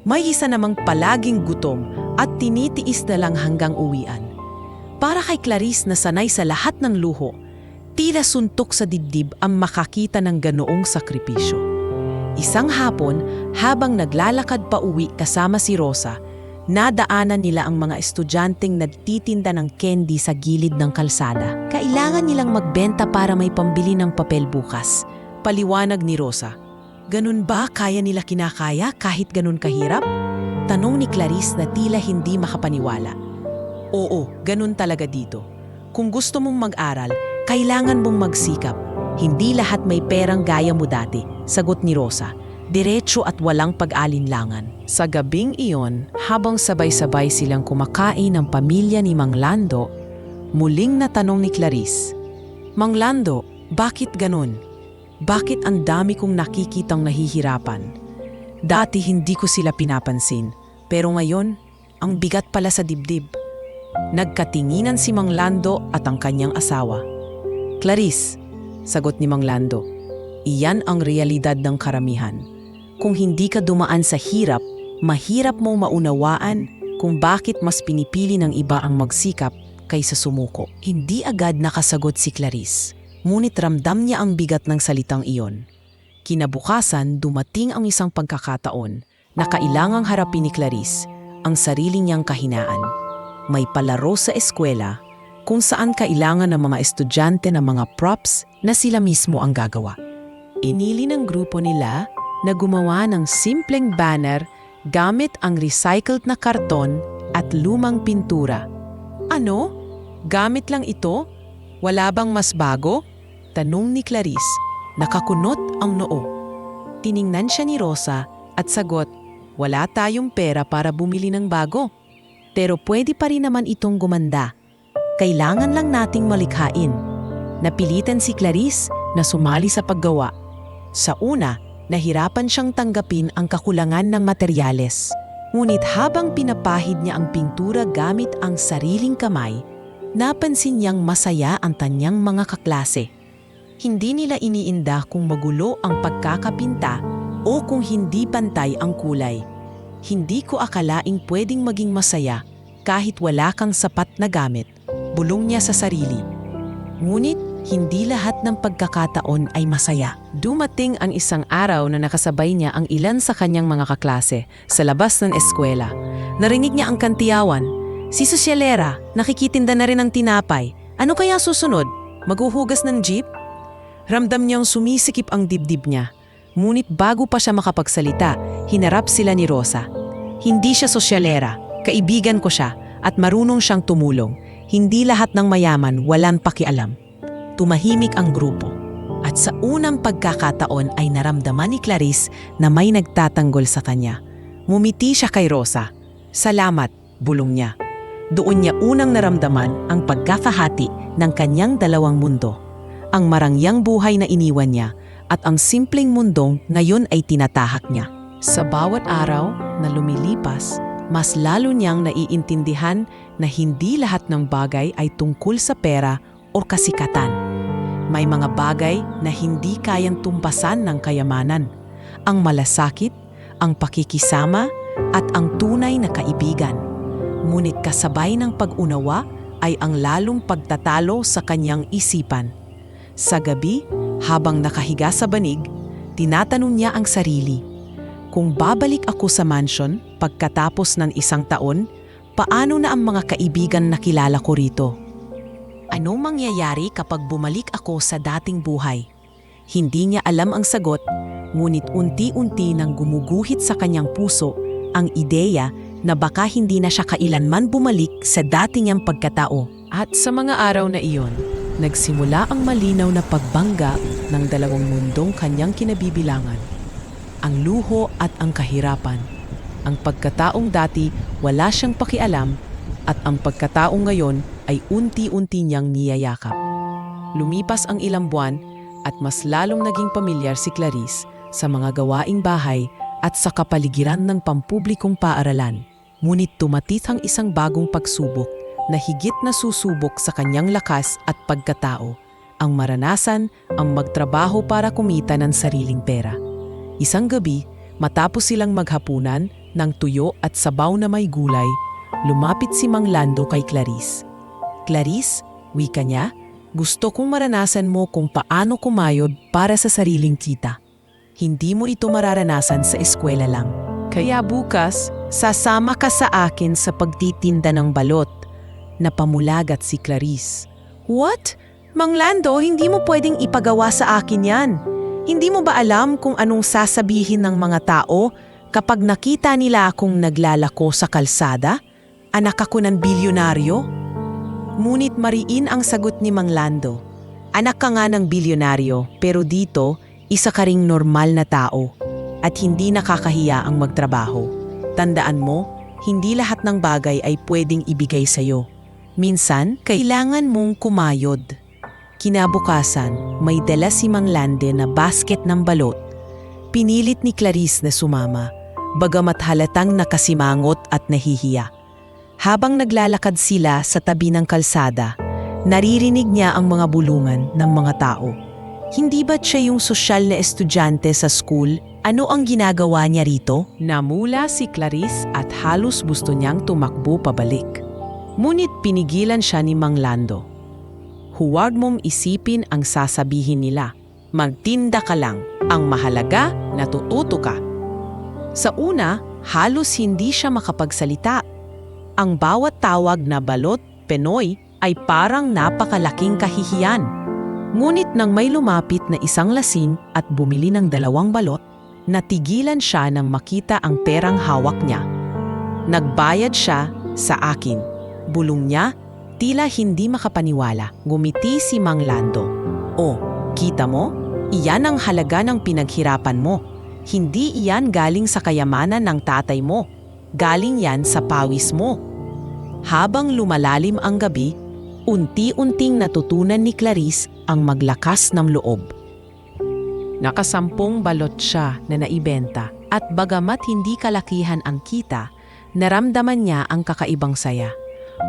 May isa namang palaging gutom at tinitiis na lang hanggang uwian. Para kay Clarice na sanay sa lahat ng luho, tila suntok sa dibdib ang makakita ng ganoong sakripisyo. Isang hapon, habang naglalakad pa uwi kasama si Rosa, nadaanan nila ang mga estudyanteng nagtitinda ng candy sa gilid ng kalsada. Kailangan nilang magbenta para may pambili ng papel bukas. Paliwanag ni Rosa. Ganun ba kaya nila kinakaya kahit ganun kahirap? Tanong ni Clarice na tila hindi makapaniwala. Oo, ganun talaga dito. Kung gusto mong mag-aral, kailangan mong magsikap. Hindi lahat may perang gaya mo dati, sagot ni Rosa, diretso at walang pag-alinlangan. Sa gabing iyon, habang sabay-sabay silang kumakain ng pamilya ni Mang Lando, muling natanong ni Clarice, "Mang Lando, bakit ganun? Bakit ang dami kong nakikitang nahihirapan? Dati hindi ko sila pinapansin, pero ngayon, ang bigat pala sa dibdib." Nagkatinginan si Mang Lando at ang kanyang asawa. "Clarice," sagot ni Mang Lando, "iyan ang realidad ng karamihan. Kung hindi ka dumaan sa hirap, mahirap mong maunawaan kung bakit mas pinipili ng iba ang magsikap kaysa sumuko." Hindi agad nakasagot si Clarice, ngunit ramdam niya ang bigat ng salitang iyon. Kinabukasan, dumating ang isang pagkakataon na kailangang harapin ni Clarice ang sarili niyang kahinaan. May palaro sa eskwela kung saan kailangan ng mga estudyante ng mga props na sila mismo ang gagawa. Inili ng grupo nila na gumawa ng simpleng banner gamit ang recycled na karton at lumang pintura. "Ano? Gamit lang ito? Wala bang mas bago?" tanong ni Clarice. Nakakunot ang noo. Tiningnan siya ni Rosa at sagot, "Wala tayong pera para bumili ng bago." Pero pwede pa rin naman itong gumanda. Kailangan lang nating malikhain. Napilitan si Clarice na sumali sa paggawa. Sa una, nahirapan siyang tanggapin ang kakulangan ng materyales. Ngunit habang pinapahid niya ang pintura gamit ang sariling kamay, napansin niyang masaya ang kanyang mga kaklase. Hindi nila iniinda kung magulo ang pagkakapinta o kung hindi pantay ang kulay. Hindi ko akalaing pwedeng maging masaya kahit wala kang sapat na gamit, bulong niya sa sarili. Ngunit hindi lahat ng pagkakataon ay masaya. Dumating ang isang araw na nakasabay niya ang ilan sa kanyang mga kaklase sa labas ng eskwela. Narinig niya ang kantiyawan. Si Sosyalera, nakikitinda na rin ng tinapay. Ano kaya susunod? Maghuhugas ng jeep? Ramdam niyang sumisikip ang dibdib niya. Ngunit bago pa siya makapagsalita, hinarap sila ni Rosa. Hindi siya sosyalera, kaibigan ko siya at marunong siyang tumulong. Hindi lahat ng mayaman walang pakialam. Tumahimik ang grupo. At sa unang pagkakataon ay naramdaman ni Clarice na may nagtatanggol sa kanya. Ngumiti siya kay Rosa. Salamat, bulong niya. Doon niya unang naramdaman ang pagkakahati ng kanyang dalawang mundo. Ang marangyang buhay na iniwan niya at ang simpleng mundong ngayon ay tinatahak niya. Sa bawat araw na lumilipas, mas lalo niyang naiintindihan na hindi lahat ng bagay ay tungkol sa pera o kasikatan. May mga bagay na hindi kayang tumpasan ng kayamanan. Ang malasakit, ang pakikisama, at ang tunay na kaibigan. Ngunit kasabay ng pag-unawa ay ang lalong pagtatalo sa kanyang isipan. Sa gabi, habang nakahiga sa banig, tinatanong niya ang sarili. Kung babalik ako sa mansion pagkatapos ng 1 taon, paano na ang mga kaibigan na kilala ko rito? Anong mangyayari kapag bumalik ako sa dating buhay? Hindi niya alam ang sagot, ngunit unti-unti nang gumuguhit sa kanyang puso ang ideya na baka hindi na siya kailanman bumalik sa dating niyang pagkatao. At sa mga araw na iyon, nagsimula ang malinaw na pagbangga ng dalawang mundong kanyang kinabibilangan. Ang luho at ang kahirapan. Ang pagkataong dati wala siyang pakialam at ang pagkataong ngayon ay unti-unti niyang niyayakap. Lumipas ang ilang buwan at mas lalong naging pamilyar si Clarice sa mga gawaing bahay at sa kapaligiran ng pampublikong paaralan. Ngunit tumatit ang isang bagong pagsubok na higit na susubok sa kanyang lakas at pagkatao, ang maranasan ang magtrabaho para kumita ng sariling pera. Isang gabi, matapos silang maghapunan ng tuyo at sabaw na may gulay, lumapit si Mang Lando kay Clarice. Clarice, wika niya, gusto kong maranasan mo kung paano kumayod para sa sariling kita. Hindi mo ito mararanasan sa eskwela lang. Kaya bukas, sasama ka sa akin sa pagtitinda ng balot. Napamulagat si Clarice. What? Mang Lando, hindi mo pwedeng ipagawa sa akin yan. Hindi mo ba alam kung anong sasabihin ng mga tao kapag nakita nila akong naglalako sa kalsada? Anak ako ng bilyonaryo? Ngunit mariin ang sagot ni Mang Lando. Anak ka nga ng bilyonaryo, pero dito, isa ka ring normal na tao at hindi nakakahiya ang magtrabaho. Tandaan mo, hindi lahat ng bagay ay pwedeng ibigay sa'yo. Minsan, kailangan mong kumayod. Kinabukasan, may dala si Mang Lande na basket ng balot. Pinilit ni Clarice na sumama, bagamat halatang nakasimangot at nahihiya. Habang naglalakad sila sa tabi ng kalsada, naririnig niya ang mga bulungan ng mga tao. Hindi ba't siya yung sosyal na estudyante sa school? Ano ang ginagawa niya rito? Namula si Clarice at halos gusto niyang tumakbo pabalik. Ngunit pinigilan siya ni Mang Lando. Huwag mong isipin ang sasabihin nila. Magtinda ka lang. Ang mahalaga, natututo ka. Sa una, halos hindi siya makapagsalita. Ang bawat tawag na balot, Penoy, ay parang napakalaking kahihiyan. Ngunit nang may lumapit na isang lasing at bumili ng 2 balot, natigilan siya nang makita ang perang hawak niya. Nagbayad siya sa akin. Bulong niya, tila hindi makapaniwala. Ngumiti si Mang Lando. Oh, kita mo? Iyan ang halaga ng pinaghirapan mo. Hindi iyan galing sa kayamanan ng tatay mo. Galing yan sa pawis mo. Habang lumalalim ang gabi, unti-unting natutunan ni Clarice ang maglakas ng loob. Nakasampung balot siya na naibenta at bagamat hindi kalakihan ang kita, naramdaman niya ang kakaibang saya.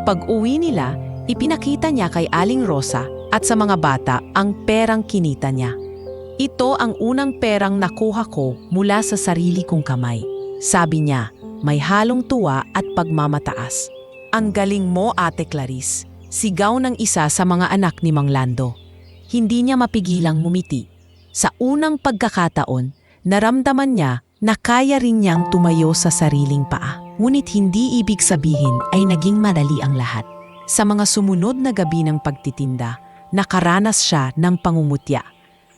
Pag-uwi nila, ipinakita niya kay Aling Rosa at sa mga bata ang perang kinita niya. Ito ang unang perang nakuha ko mula sa sarili kong kamay. Sabi niya, may halong tuwa at pagmamataas. Ang galing mo, Ate Clarice, sigaw ng isa sa mga anak ni Mang Lando. Hindi niya mapigilang ngumiti. Sa unang pagkakataon, naramdaman niya na kaya rin niyang tumayo sa sariling paa. Ngunit hindi ibig sabihin ay naging madali ang lahat. Sa mga sumunod na gabi ng pagtitinda, nakaranas siya ng pangungutya.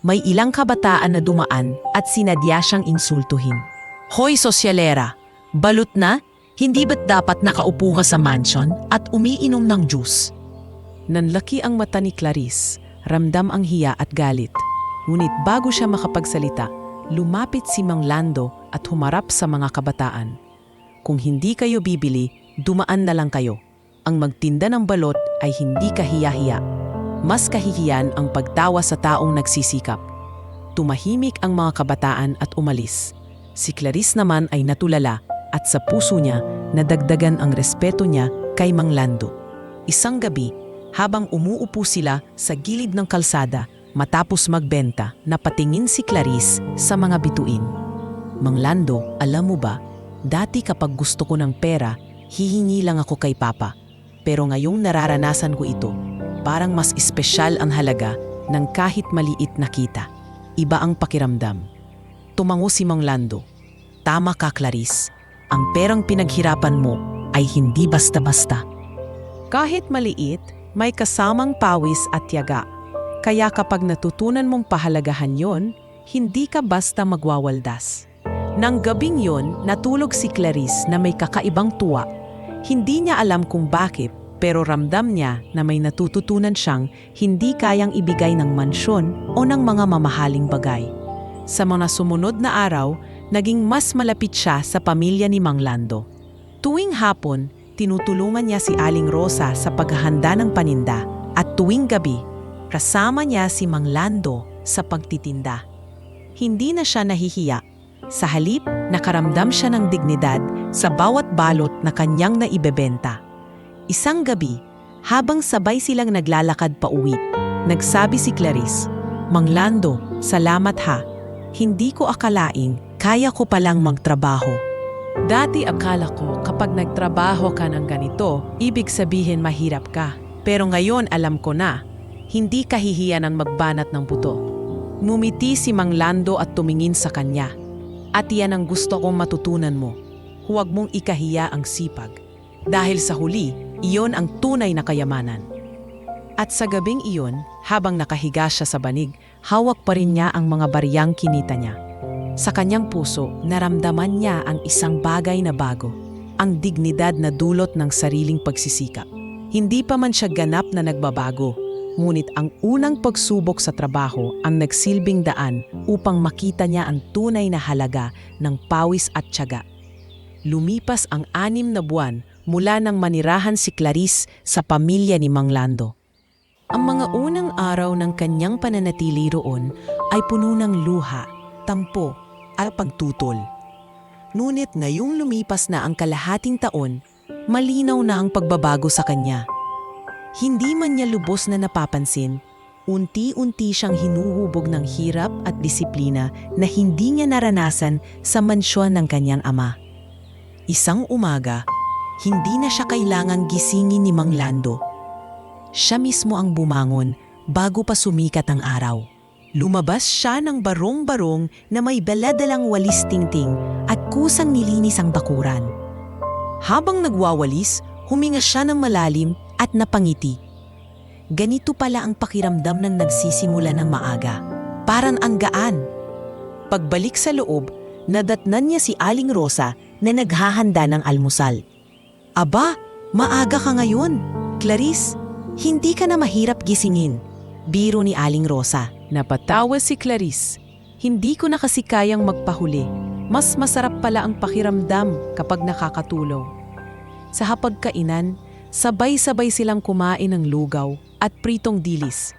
May ilang kabataan na dumaan at sinadya siyang insultuhin. Hoy sosyalera, balot na? Hindi ba't dapat nakaupo ka sa mansion at umiinom ng juice? Nanlaki ang mata ni Clarice, ramdam ang hiya at galit. Ngunit bago siya makapagsalita, lumapit si Mang Lando at humarap sa mga kabataan. Kung hindi kayo bibili, dumaan na lang kayo. Ang magtinda ng balot ay hindi kahiya-hiya. Mas kahihiyan ang pagtawa sa taong nagsisikap. Tumahimik ang mga kabataan at umalis. Si Clarice naman ay natulala at sa puso niya nadagdagan ang respeto niya kay Mang Lando. Isang gabi, habang umuupo sila sa gilid ng kalsada matapos magbenta, napatingin si Clarice sa mga bituin. Mang Lando, alam mo ba, dati kapag gusto ko ng pera, hihingi lang ako kay Papa. Pero ngayong nararanasan ko ito, parang mas espesyal ang halaga ng kahit maliit na kita. Iba ang pakiramdam. Tumango si Mang Lando. Tama ka, Clarice. Ang perang pinaghirapan mo ay hindi basta-basta. Kahit maliit, may kasamang pawis at tiyaga. Kaya kapag natutunan mong pahalagahan yon, hindi ka basta magwawaldas. Nang gabing yon, natulog si Clarice na may kakaibang tuwa. Hindi niya alam kung bakit, pero ramdam niya na may natututunan siyang hindi kayang ibigay ng mansyon o ng mga mamahaling bagay. Sa mga sumunod na araw, naging mas malapit siya sa pamilya ni Mang Lando. Tuwing hapon, tinutulungan niya si Aling Rosa sa paghahanda ng paninda at tuwing gabi, kasama niya si Mang Lando sa pagtitinda. Hindi na siya nahihiya. Sa halip, nakaramdam siya ng dignidad sa bawat balot na kanyang naibebenta. Isang gabi, habang sabay silang naglalakad pa uwi, nagsabi si Clarice, Mang Lando, salamat ha. Hindi ko akalaing kaya ko palang magtrabaho. Dati akala ko kapag nagtrabaho ka ng ganito, ibig sabihin mahirap ka. Pero ngayon alam ko na, hindi kahihiyan ang magbanat ng buto. Ngumiti si Mang Lando at tumingin sa kanya. At yan ang gusto kong matutunan mo. Huwag mong ikahiya ang sipag. Dahil sa huli, iyon ang tunay na kayamanan. At sa gabing iyon, habang nakahiga siya sa banig, hawak pa rin niya ang mga bariyang kinita niya. Sa kanyang puso, naramdaman niya ang isang bagay na bago, ang dignidad na dulot ng sariling pagsisikap. Hindi pa man siya ganap na nagbabago, ngunit ang unang pagsubok sa trabaho ang nagsilbing daan upang makita niya ang tunay na halaga ng pawis at tiyaga. Lumipas ang 6 na buwan mula nang manirahan si Clarice sa pamilya ni Mang Lando. Ang mga unang araw ng kanyang pananatili roon ay puno ng luha, tampo at pagtutol. Ngunit ngayong lumipas na ang kalahating taon, malinaw na ang pagbabago sa kanya. Hindi man niya lubos na napapansin, unti-unti siyang hinuhubog ng hirap at disiplina na hindi niya naranasan sa mansyon ng kanyang ama. Isang umaga, hindi na siya kailangang gisingin ni Mang Lando. Siya mismo ang bumangon bago pa sumikat ang araw. Lumabas siya ng barong-barong na may daladalang walis tingting at kusang nilinis ang bakuran. Habang nagwawalis, huminga siya ng malalim at napangiti. Ganito pala ang pakiramdam ng nagsisimula ng maaga. Parang ang gaan. Pagbalik sa loob, nadatnan niya si Aling Rosa na naghahanda ng almusal. Aba, maaga ka ngayon. Clarice, hindi ka na mahirap gisingin. Biro ni Aling Rosa. Napatawa si Clarice. Hindi ko na kasi kayang magpahuli. Mas masarap pala ang pakiramdam kapag nakakatulong. Sa hapagkainan, Sabay-sabay silang kumain ng lugaw at pritong dilis.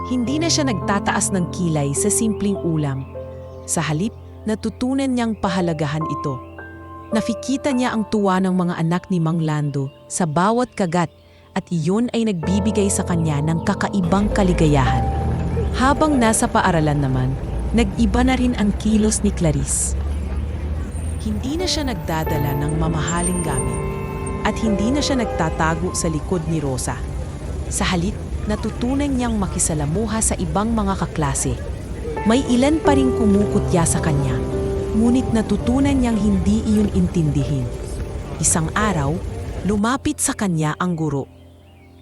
Hindi na siya nagtataas ng kilay sa simpleng ulam. Sa halip, natutunan niyang pahalagahan ito. Nakikita niya ang tuwa ng mga anak ni Mang Lando sa bawat kagat at iyon ay nagbibigay sa kanya ng kakaibang kaligayahan. Habang nasa paaralan naman, nag-iba na rin ang kilos ni Clarice. Hindi na siya nagdadala ng mamahaling gamit at hindi na siya nagtatago sa likod ni Rosa. Sa halip, natutunan niyang makisalamuha sa ibang mga kaklase. May ilan pa ring kumukutya sa kanya, ngunit natutunan niyang hindi iyon intindihin. Isang araw, lumapit sa kanya ang guro.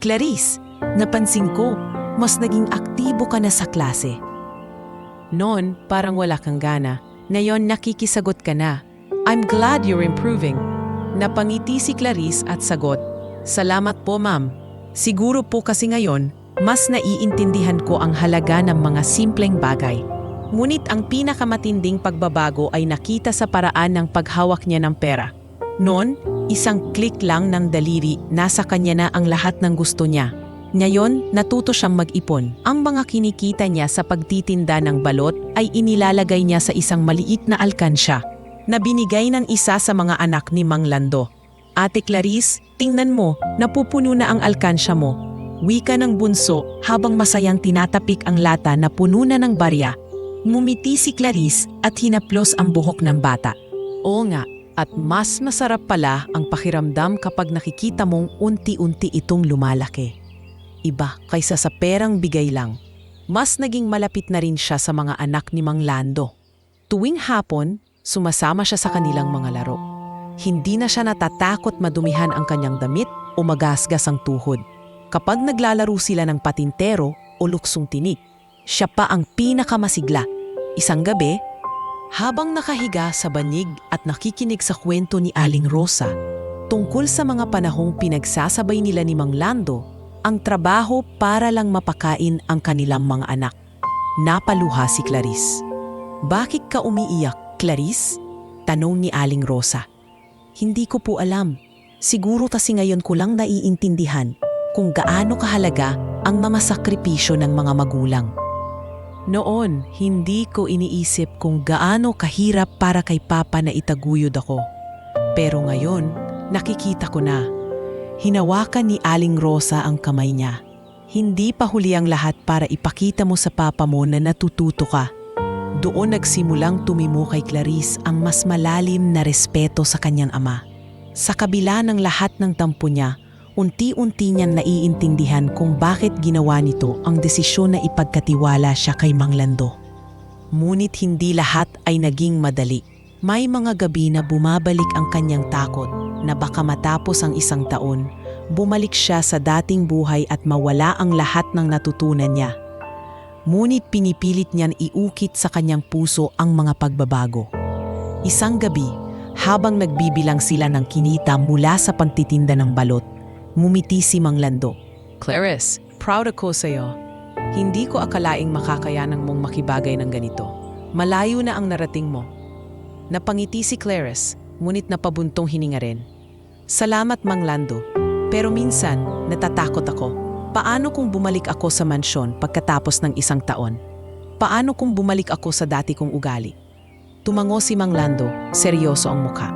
"Clarice, napansin ko, mas naging aktibo ka na sa klase." Noon, parang wala kang gana. Ngayon, nakikisagot ka na. "I'm glad you're improving." Napangiti si Clarice at sagot, "Salamat po, ma'am. Siguro po kasi ngayon, mas naiintindihan ko ang halaga ng mga simpleng bagay." Ngunit ang pinakamatinding pagbabago ay nakita sa paraan ng paghawak niya ng pera. Noon, isang click lang ng daliri, nasa kanya na ang lahat ng gusto niya. Ngayon, natuto siyang mag-ipon. Ang mga kinikita niya sa pagtitinda ng balot ay inilalagay niya sa isang maliit na alkansya na binigay ng isa sa mga anak ni Mang Lando. "Ate Clarice, tingnan mo, napupuno na ang alkansya mo." Wika ng bunso habang masayang tinatapik ang lata na puno na ng barya. Ngumiti si Clarice at hinaplos ang buhok ng bata. Oo nga, at mas masarap pala ang pakiramdam kapag nakikita mong unti-unti itong lumalaki. Iba kaysa sa perang bigay lang. Mas naging malapit na rin siya sa mga anak ni Mang Lando. Tuwing hapon, sumasama siya sa kanilang mga laro. Hindi na siya natatakot madumihan ang kanyang damit o magasgas ang tuhod. Kapag naglalaro sila ng patintero o luksong tinik, siya pa ang pinakamasigla. Isang gabi, habang nakahiga sa banig at nakikinig sa kwento ni Aling Rosa tungkol sa mga panahong pinagsasabay nila ni Mang Lando, ang trabaho para lang mapakain ang kanilang mga anak, napaluha si Clarice. "Bakit ka umiiyak, Clarice?" tanong ni Aling Rosa. "Hindi ko po alam. Siguro kasi ngayon ko lang naiintindihan kung gaano kahalaga ang mamasakripisyo ng mga magulang. Noon, hindi ko iniisip kung gaano kahirap para kay Papa na itaguyod ako. Pero ngayon, nakikita ko na." Hinawakan ni Aling Rosa ang kamay niya. "Hindi pa huli ang lahat para ipakita mo sa Papa mo na natututo ka." Doon nagsimulang tumimo kay Clarice ang mas malalim na respeto sa kanyang ama. Sa kabila ng lahat ng tampo niya, unti-unti niyang naiintindihan kung bakit ginawa nito ang desisyon na ipagkatiwala siya kay Mang Lando. Ngunit hindi lahat ay naging madali. May mga gabi na bumabalik ang kanyang takot na baka matapos ang isang taon, bumalik siya sa dating buhay at mawala ang lahat ng natutunan niya. Ngunit pinipilit niyan iukit sa kanyang puso ang mga pagbabago. Isang gabi, habang nagbibilang sila ng kinita mula sa pagtitinda ng balot, ngumiti si Mang Lando. "Clarice, proud ako sa'yo. Hindi ko akalaing makakayanan mong makibagay ng ganito. Malayo na ang narating mo." Napangiti si Clarice, ngunit napabuntong hininga rin. "Salamat, Mang Lando. Pero minsan, natatakot ako. Paano kung bumalik ako sa mansyon pagkatapos ng isang taon? Paano kung bumalik ako sa dati kong ugali?" Tumango si Mang Lando, seryoso ang mukha.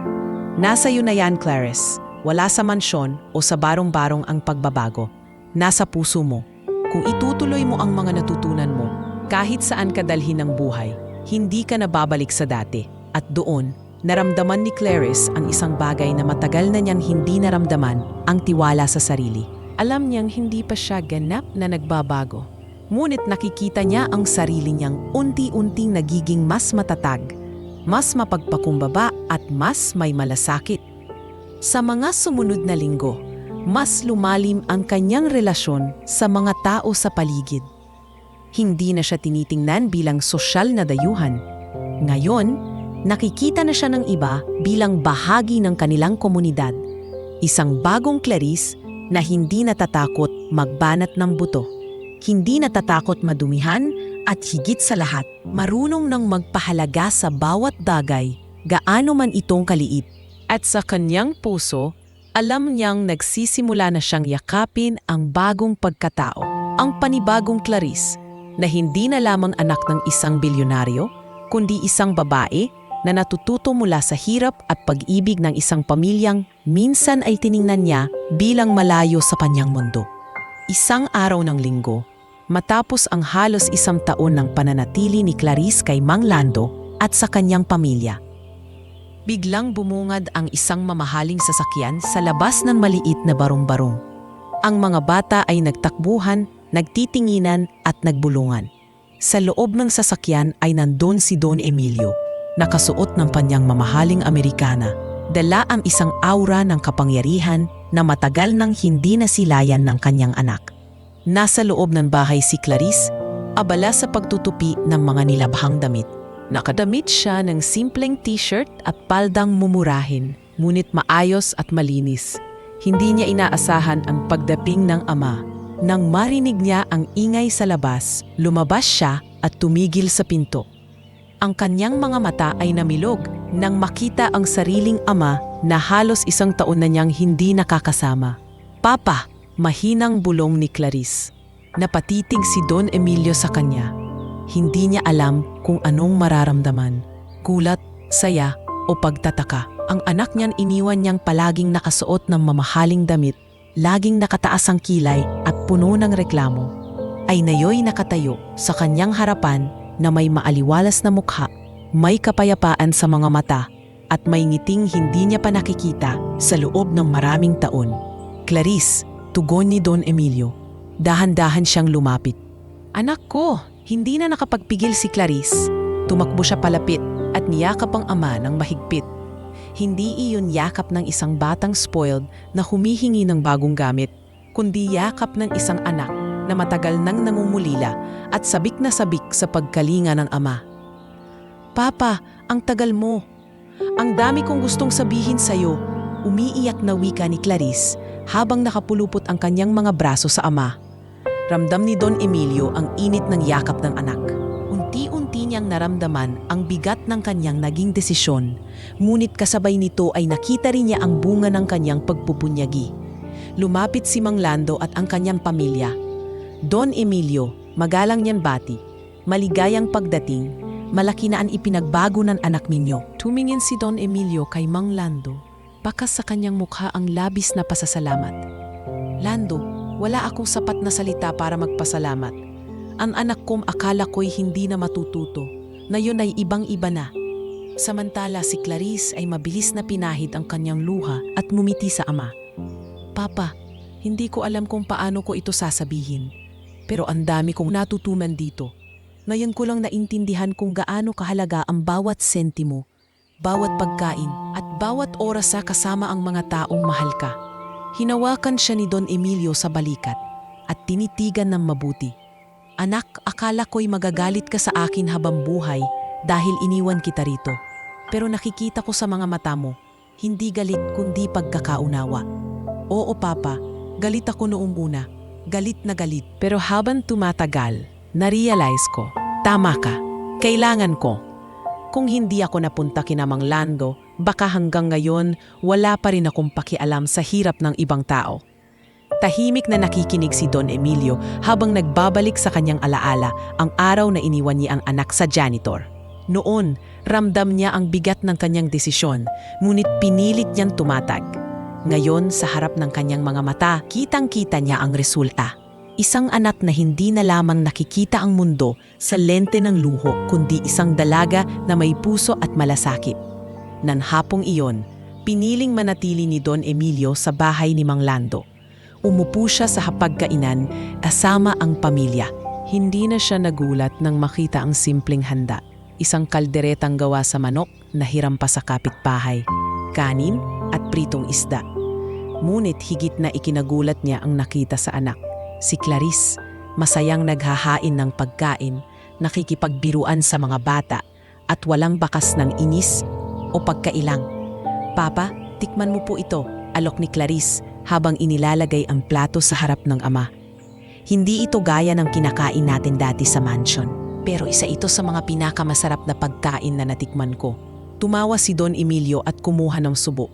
"Nasa iyo na yan, Clarice. Wala sa mansyon o sa barong-barong ang pagbabago. Nasa puso mo. Kung itutuloy mo ang mga natutunan mo, kahit saan ka dalhin ng buhay, hindi ka na babalik sa dati." At doon, naramdaman ni Clarice ang isang bagay na matagal na niyang hindi naramdaman, ang tiwala sa sarili. Alam niyang hindi pa siya ganap na nagbabago. Ngunit nakikita niya ang sarili niyang unti-unting nagiging mas matatag, mas mapagpakumbaba at mas may malasakit. Sa mga sumunod na linggo, mas lumalim ang kanyang relasyon sa mga tao sa paligid. Hindi na siya tinitingnan bilang sosyal na dayuhan. Ngayon, nakikita na siya ng iba bilang bahagi ng kanilang komunidad. Isang bagong Clarice na hindi natatakot magbanat ng buto, hindi natatakot madumihan at higit sa lahat, marunong nang magpahalaga sa bawat bagay, gaano man itong kaliit. At sa kanyang puso, Alam niyang nagsisimula na siyang yakapin ang bagong pagkatao, ang panibagong Clarice, na hindi na lamang anak ng isang bilyonaryo, kundi isang babae na natututo mula sa hirap at pag-ibig ng isang pamilyang minsan ay tiningnan niya bilang malayo sa kanyang mundo. Isang araw ng linggo, matapos ang halos 1 taon ng pananatili ni Clarice kay Mang Lando at sa kanyang pamilya, biglang bumungad ang isang mamahaling sasakyan sa labas ng maliit na barong-barong. Ang mga bata ay nagtakbuhan, nagtitinginan at nagbulungan. Sa loob ng sasakyan ay nandun si Don Emilio, nakasuot ng kanyang mamahaling Amerikana. Dala ang isang aura ng kapangyarihan na matagal nang hindi nasilayan ng kanyang anak. Nasa loob ng bahay si Clarice, abala sa pagtutupi ng mga nilabhang damit. Nakadamit siya ng simpleng t-shirt at paldang mumurahin, ngunit maayos at malinis. Hindi niya inaasahan ang pagdating ng ama. Nang marinig niya ang ingay sa labas, lumabas siya at tumigil sa pinto. Ang kanyang mga mata ay namilog nang makita ang sariling ama na halos 1 taon na niyang hindi nakakasama. "Papa!" mahinang bulong ni Clarice. Napatitig si Don Emilio sa kanya. Hindi niya alam kung anong mararamdaman. Gulat, saya o pagtataka. Ang anak niyan iniwan niyang palaging nakasuot ng mamahaling damit, laging nakataas ang kilay at puno ng reklamo, ay nayo'y nakatayo sa kanyang harapan na may maaliwalas na mukha, may kapayapaan sa mga mata at may ngiting hindi niya pa nakikita sa loob ng maraming taon. "Clarice," tugon ni Don Emilio. Dahan-dahan siyang lumapit. "Anak ko!" Hindi na nakapagpigil si Clarice. Tumakbo siya palapit at niyakap ang ama ng mahigpit. Hindi iyon yakap ng isang batang spoiled na humihingi ng bagong gamit, kundi yakap ng isang anak na matagal nang nangungulila at sabik na sabik sa pagkalinga ng ama. "Papa, ang tagal mo. Ang dami kong gustong sabihin sa'yo," umiiyak na wika ni Clarice habang nakapulupot ang kanyang mga braso sa ama. Ramdam ni Don Emilio ang init ng yakap ng anak. Unti-unti niyang naramdaman ang bigat ng kanyang naging desisyon, ngunit kasabay nito ay nakita rin niya ang bunga ng kanyang pagpupunyagi. Lumapit si Mang Lando at ang kanyang pamilya. "Don Emilio, magalang niyan bati. Maligayang pagdating, malaki na ang ipinagbago ng anak ninyo." Tumingin si Don Emilio kay Mang Lando, bakas sa kanyang mukha ang labis na pasasalamat. "Lando, wala akong sapat na salita para magpasalamat. Ang anak kong akala ko'y hindi na matututo, na yun ay ibang-iba na." Samantala si Clarice ay mabilis na pinahid ang kanyang luha at ngumiti sa ama. "Papa, hindi ko alam kung paano ko ito sasabihin. Pero ang dami kong natutunan dito. Ngayon ko lang naintindihan kung gaano kahalaga ang bawat sentimo, bawat pagkain at bawat oras sa kasama ang mga taong mahal ka." Hinawakan siya ni Don Emilio sa balikat at tinitigan ng mabuti. "Anak, akala ko'y magagalit ka sa akin habang buhay dahil iniwan kita rito. Pero nakikita ko sa mga mata mo, hindi galit kundi pagkakaunawa." "Oo, Papa, galit ako noong una. Galit na galit. Pero habang tumatagal, na-realize ko, tama ka, kailangan ko. Kung hindi ako napunta kina Mang Lando, baka hanggang ngayon wala pa rin akong pakialam sa hirap ng ibang tao." Tahimik na nakikinig si Don Emilio habang nagbabalik sa kanyang alaala ang araw na iniwan niya ang anak sa janitor. Noon, ramdam niya ang bigat ng kanyang desisyon, ngunit pinilit niyang tumatag. Ngayon, sa harap ng kanyang mga mata, kitang-kita niya ang resulta. Isang anak na hindi na lamang nakikita ang mundo sa lente ng luho, kundi isang dalaga na may puso at malasakit. Nang hapong iyon, piniling manatili ni Don Emilio sa bahay ni Mang Lando. Umupo siya sa hapagkainan kasama ang pamilya. Hindi na siya nagulat nang makita ang simpleng handa. Isang kalderetang gawa sa manok na hiram pa sa kapitbahay, kanin at pritong isda. Ngunit higit na ikinagulat niya ang nakita sa anak. Si Clarice, masayang naghahain ng pagkain, nakikipagbiruan sa mga bata, at walang bakas ng inis o pagkailang. "Papa, tikman mo po ito," alok ni Clarice habang inilalagay ang plato sa harap ng ama. "Hindi ito gaya ng kinakain natin dati sa mansion, pero isa ito sa mga pinakamasarap na pagkain na natikman ko." Tumawa si Don Emilio at kumuha ng subo.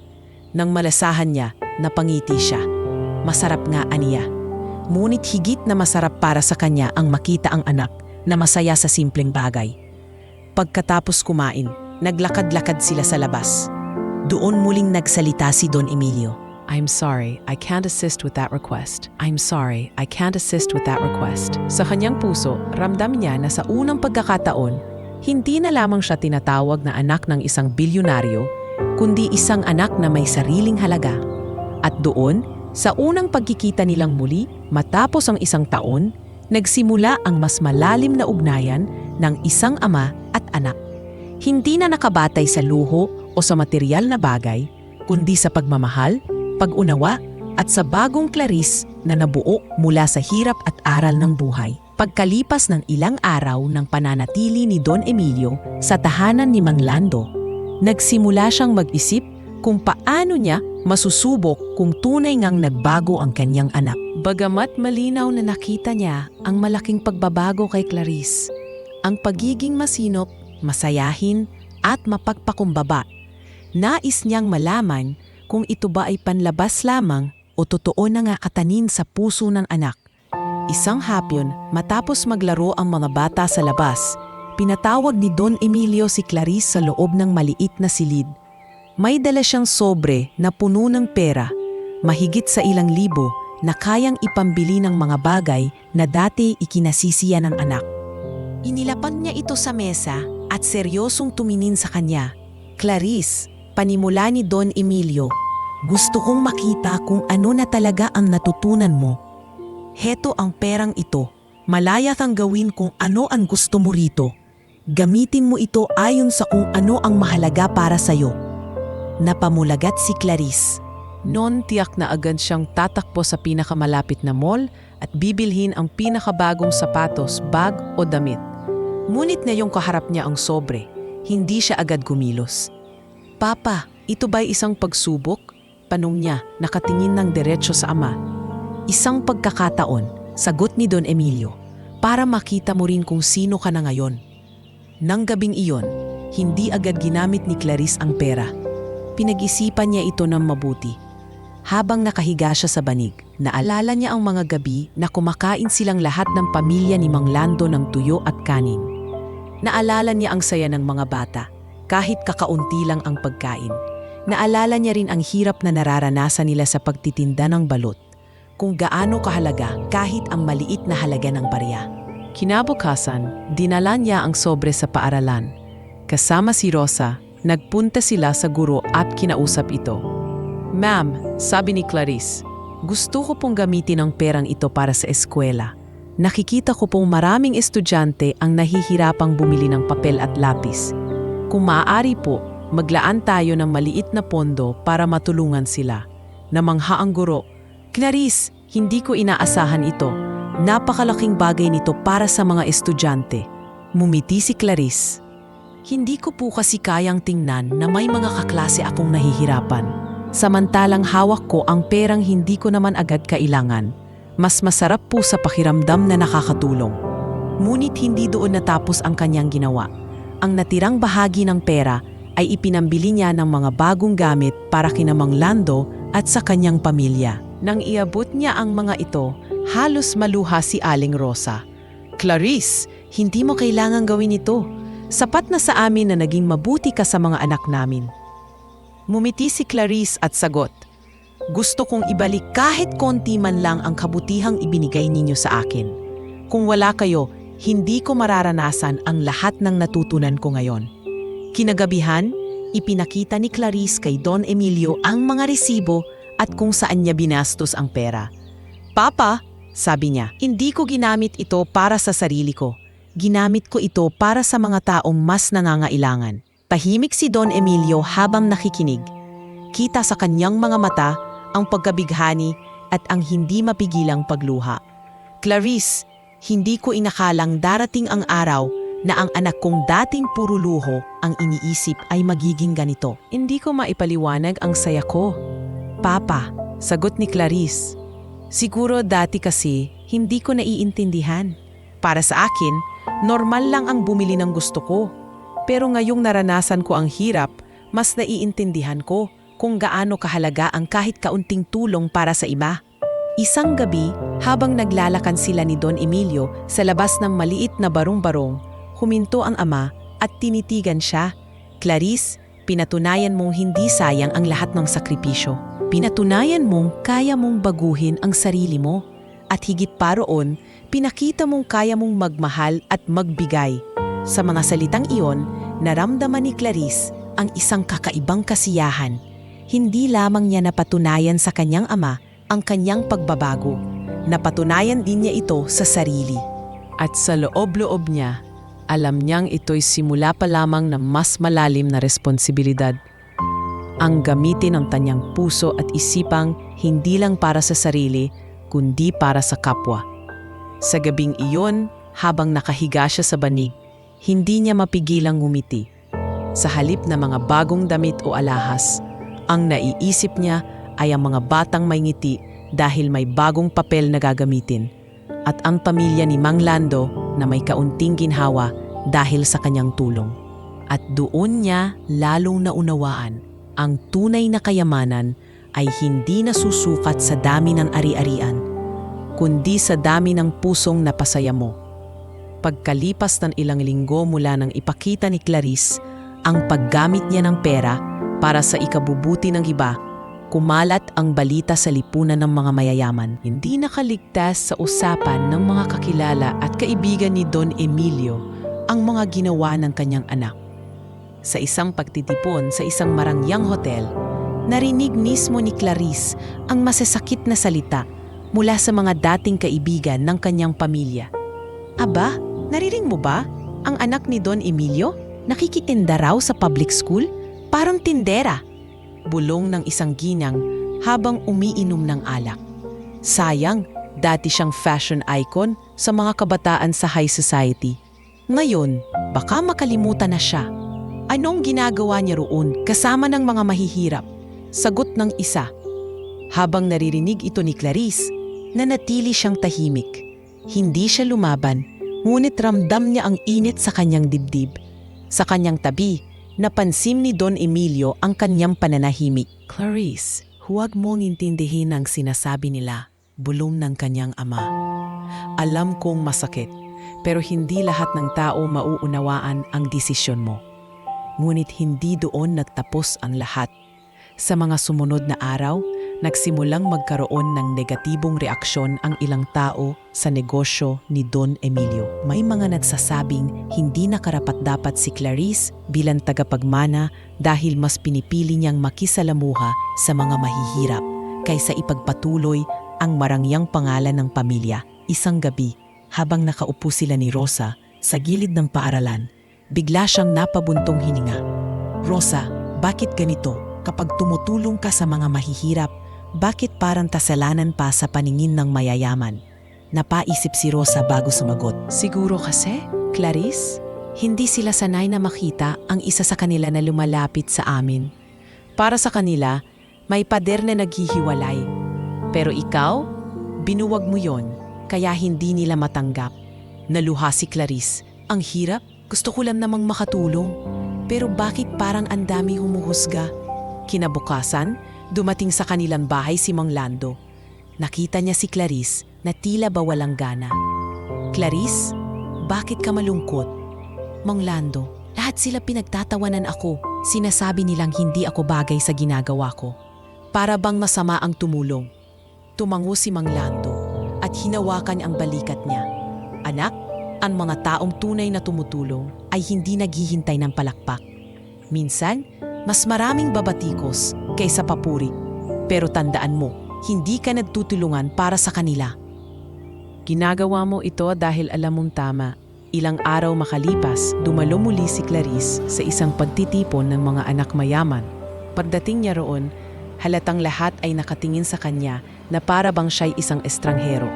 Nang malasahan niya, napangiti siya. Masarap nga aniya. Ngunit higit na masarap para sa kanya ang makita ang anak na masaya sa simpleng bagay. Pagkatapos kumain, naglakad-lakad sila sa labas. Doon muling nagsalita si Don Emilio. I'm sorry, I can't assist with that request. I'm sorry, I can't assist with that request. Sa kanyang puso, ramdam niya na sa unang pagkakataon, hindi na lamang siya tinatawag na anak ng isang bilyonaryo, kundi isang anak na may sariling halaga. At doon, sa unang pagkikita nilang muli, matapos ang isang taon, nagsimula ang mas malalim na ugnayan ng isang ama at anak. Hindi na nakabatay sa luho o sa material na bagay, kundi sa pagmamahal, pag-unawa at sa bagong Clarice na nabuo mula sa hirap at aral ng buhay. Pagkalipas ng ilang araw ng pananatili ni Don Emilio sa tahanan ni Mang Lando, nagsimula siyang mag-isip kung paano niya masusubok kung tunay ngang nagbago ang kanyang anak. Bagamat malinaw na nakita niya ang malaking pagbabago kay Clarice, ang pagiging masinop, masayahin at mapagpakumbaba, nais niyang malaman kung ito ba ay panlabas lamang o totoo na nga katanin sa puso ng anak. Isang hapon, matapos maglaro ang mga bata sa labas, pinatawag ni Don Emilio si Clarice sa loob ng maliit na silid. May dala siyang sobre na puno ng pera, mahigit sa ilang libo na kayang ipambili ng mga bagay na dati ikinasisiya ng anak. Inilapag niya ito sa mesa at seryosong tumingin sa kanya. Clarice, panimula ni Don Emilio, gusto kong makita kung ano na talaga ang natutunan mo. Heto ang perang ito. Malaya kang gawin kung ano ang gusto mo rito. Gamitin mo ito ayon sa kung ano ang mahalaga para sa'yo. Napamulagat si Clarice. Noon tiyak na agad siyang tatakbo sa pinakamalapit na mall at bibilhin ang pinakabagong sapatos, bag o damit. Ngunit na yung kaharap niya ang sobre, hindi siya agad kumilos. Papa, ito ba'y isang pagsubok? Tanong niya, nakatingin ng diretsyo sa ama. Isang pagkakataon, sagot ni Don Emilio, para makita mo rin kung sino ka na ngayon. Nang gabing iyon, hindi agad ginamit ni Clarice ang pera. Pinag-isipan niya ito ng mabuti. Habang nakahiga siya sa banig, naalala niya ang mga gabi na kumakain silang lahat ng pamilya ni Mang Lando ng tuyo at kanin. Naalala niya ang saya ng mga bata, kahit kakaunti lang ang pagkain. Naalala niya rin ang hirap na nararanasan nila sa pagtitinda ng balot, kung gaano kahalaga kahit ang maliit na halaga ng barya. Kinabukasan, dinala niya ang sobre sa paaralan. Kasama si Rosa, nagpunta sila sa guro at kinausap ito. Ma'am, sabi ni Clarice, gusto ko pong gamitin ang perang ito para sa eskwela. Nakikita ko pong maraming estudyante ang nahihirapang bumili ng papel at lapis. Kung maaari po, maglaan tayo ng maliit na pondo para matulungan sila. Namangha ang guro, Clarice, hindi ko inaasahan ito. Napakalaking bagay nito para sa mga estudyante. Mumiti si Clarice. Hindi ko po kasi kayang tingnan na may mga kaklase akong nahihirapan. Samantalang hawak ko ang perang hindi ko naman agad kailangan. Mas masarap po sa pakiramdam na nakakatulong. Ngunit hindi doon natapos ang kanyang ginawa. Ang natirang bahagi ng pera ay ipinambili niya ng mga bagong gamit para kina Mang Lando at sa kanyang pamilya. Nang iabot niya ang mga ito, halos maluha si Aling Rosa. Clarice, hindi mo kailangang gawin ito. Sapat na sa amin na naging mabuti ka sa mga anak namin. Mumiti si Clarice at sagot, gusto kong ibalik kahit konti man lang ang kabutihang ibinigay ninyo sa akin. Kung wala kayo, hindi ko mararanasan ang lahat ng natutunan ko ngayon. Kinagabihan, ipinakita ni Clarice kay Don Emilio ang mga resibo at kung saan niya binastos ang pera. Papa, sabi niya, hindi ko ginamit ito para sa sarili ko. Ginamit ko ito para sa mga taong mas nangangailangan. Tahimik si Don Emilio habang nakikinig. Kita sa kanyang mga mata ang pagkabighani at ang hindi mapigilang pagluha. Clarice, hindi ko inakalang darating ang araw na ang anak kong dating puro luho ang iniisip ay magiging ganito. Hindi ko maipaliwanag ang saya ko. Papa, sagot ni Clarice. Siguro dati kasi hindi ko naiintindihan. Para sa akin, normal lang ang bumili ng gusto ko. Pero ngayong naranasan ko ang hirap, mas naiintindihan ko kung gaano kahalaga ang kahit kaunting tulong para sa iba. Isang gabi, habang naglalakan sila ni Don Emilio sa labas ng maliit na barong-barong, huminto ang ama at tinitigan siya. Clarice, pinatunayan mong hindi sayang ang lahat ng sakripisyo. Pinatunayan mong kaya mong baguhin ang sarili mo. At higit pa roon, pinakita mong kaya mong magmahal at magbigay. Sa mga salitang iyon, naramdaman ni Clarice ang isang kakaibang kasiyahan. Hindi lamang niya napatunayan sa kanyang ama ang kanyang pagbabago. Napatunayan din niya ito sa sarili. At sa loob-loob niya, alam niyang ito'y simula pa lamang ng mas malalim na responsibilidad. Ang gamitin ang kanyang puso at isipang hindi lang para sa sarili, kundi para sa kapwa. Sa gabing iyon, habang nakahiga siya sa banig, hindi niya mapigilang ngumiti. Sa halip na mga bagong damit o alahas, ang naiisip niya ay ang mga batang may ngiti dahil may bagong papel na gagamitin at ang pamilya ni Mang Lando na may kaunting ginhawa dahil sa kanyang tulong. At doon niya lalong naunawaan ang tunay na kayamanan ay hindi nasusukat sa dami ng ari-arian, kundi sa dami ng pusong napasaya mo. Pagkalipas ng ilang linggo mula nang ipakita ni Clarice ang paggamit niya ng pera para sa ikabubuti ng iba, kumalat ang balita sa lipunan ng mga mayayaman. Hindi nakaligtas sa usapan ng mga kakilala at kaibigan ni Don Emilio ang mga ginawa ng kanyang anak. Sa isang pagtitipon sa isang marangyang hotel, narinig mismo ni Clarice ang masasakit na salita mula sa mga dating kaibigan ng kanyang pamilya. Aba, narinig mo ba? Ang anak ni Don Emilio nakikitinda raw sa public school? Parang tindera. Bulong ng isang ginang habang umiinom ng alak. Sayang, dati siyang fashion icon sa mga kabataan sa high society. Ngayon, baka makalimutan na siya. Anong ginagawa niya roon kasama ng mga mahihirap? Sagot ng isa. Habang naririnig ito ni Clarice, nanatili siyang tahimik. Hindi siya lumaban, ngunit ramdam niya ang init sa kanyang dibdib. Sa kanyang tabi, napansin ni Don Emilio ang kanyang pananahimik. Clarice, huwag mong intindihin ang sinasabi nila, bulong ng kanyang ama. Alam kong masakit, pero hindi lahat ng tao mauunawaan ang desisyon mo. Ngunit hindi doon nagtapos ang lahat. Sa mga sumunod na araw, nagsimulang magkaroon ng negatibong reaksyon ang ilang tao sa negosyo ni Don Emilio. May mga nagsasabing hindi nakarapat-dapat si Clarice bilang tagapagmana dahil mas pinipili niyang makisalamuha sa mga mahihirap kaysa ipagpatuloy ang marangyang pangalan ng pamilya. Isang gabi, habang nakaupo sila ni Rosa sa gilid ng paaralan, bigla siyang napabuntong hininga. Rosa, bakit ganito? Kapag tumutulong ka sa mga mahihirap, bakit parang kasalanan pa sa paningin ng mayayaman? Napaisip si Rosa bago sumagot. Siguro kasi, Clarice, hindi sila sanay na makita ang isa sa kanila na lumalapit sa amin. Para sa kanila, may pader na naghihiwalay. Pero ikaw, binuwag mo yon, kaya hindi nila matanggap. Naluha si Clarice. Ang hirap, gusto ko lang namang makatulong. Pero bakit parang ang dami humuhusga? Kinabukasan, dumating sa kanilang bahay si Mang Lando. Nakita niya si Clarice na tila ba walang gana. Clarice, bakit ka malungkot? Mang Lando, lahat sila pinagtatawanan ako. Sinasabi nilang hindi ako bagay sa ginagawa ko. Para bang masama ang tumulong. Tumango si Mang Lando at hinawakan ang balikat niya. Anak, ang mga taong tunay na tumutulong ay hindi naghihintay ng palakpak. Minsan, mas maraming babatikos kaysa papuri. Pero tandaan mo, hindi ka nagtutulungan para sa kanila. Ginagawa mo ito dahil alam mong tama. Ilang araw makalipas, dumalo muli si Clarice sa isang pagtitipon ng mga anak mayaman. Pagdating niya roon, halatang lahat ay nakatingin sa kanya na para bang siya'y isang estranghero.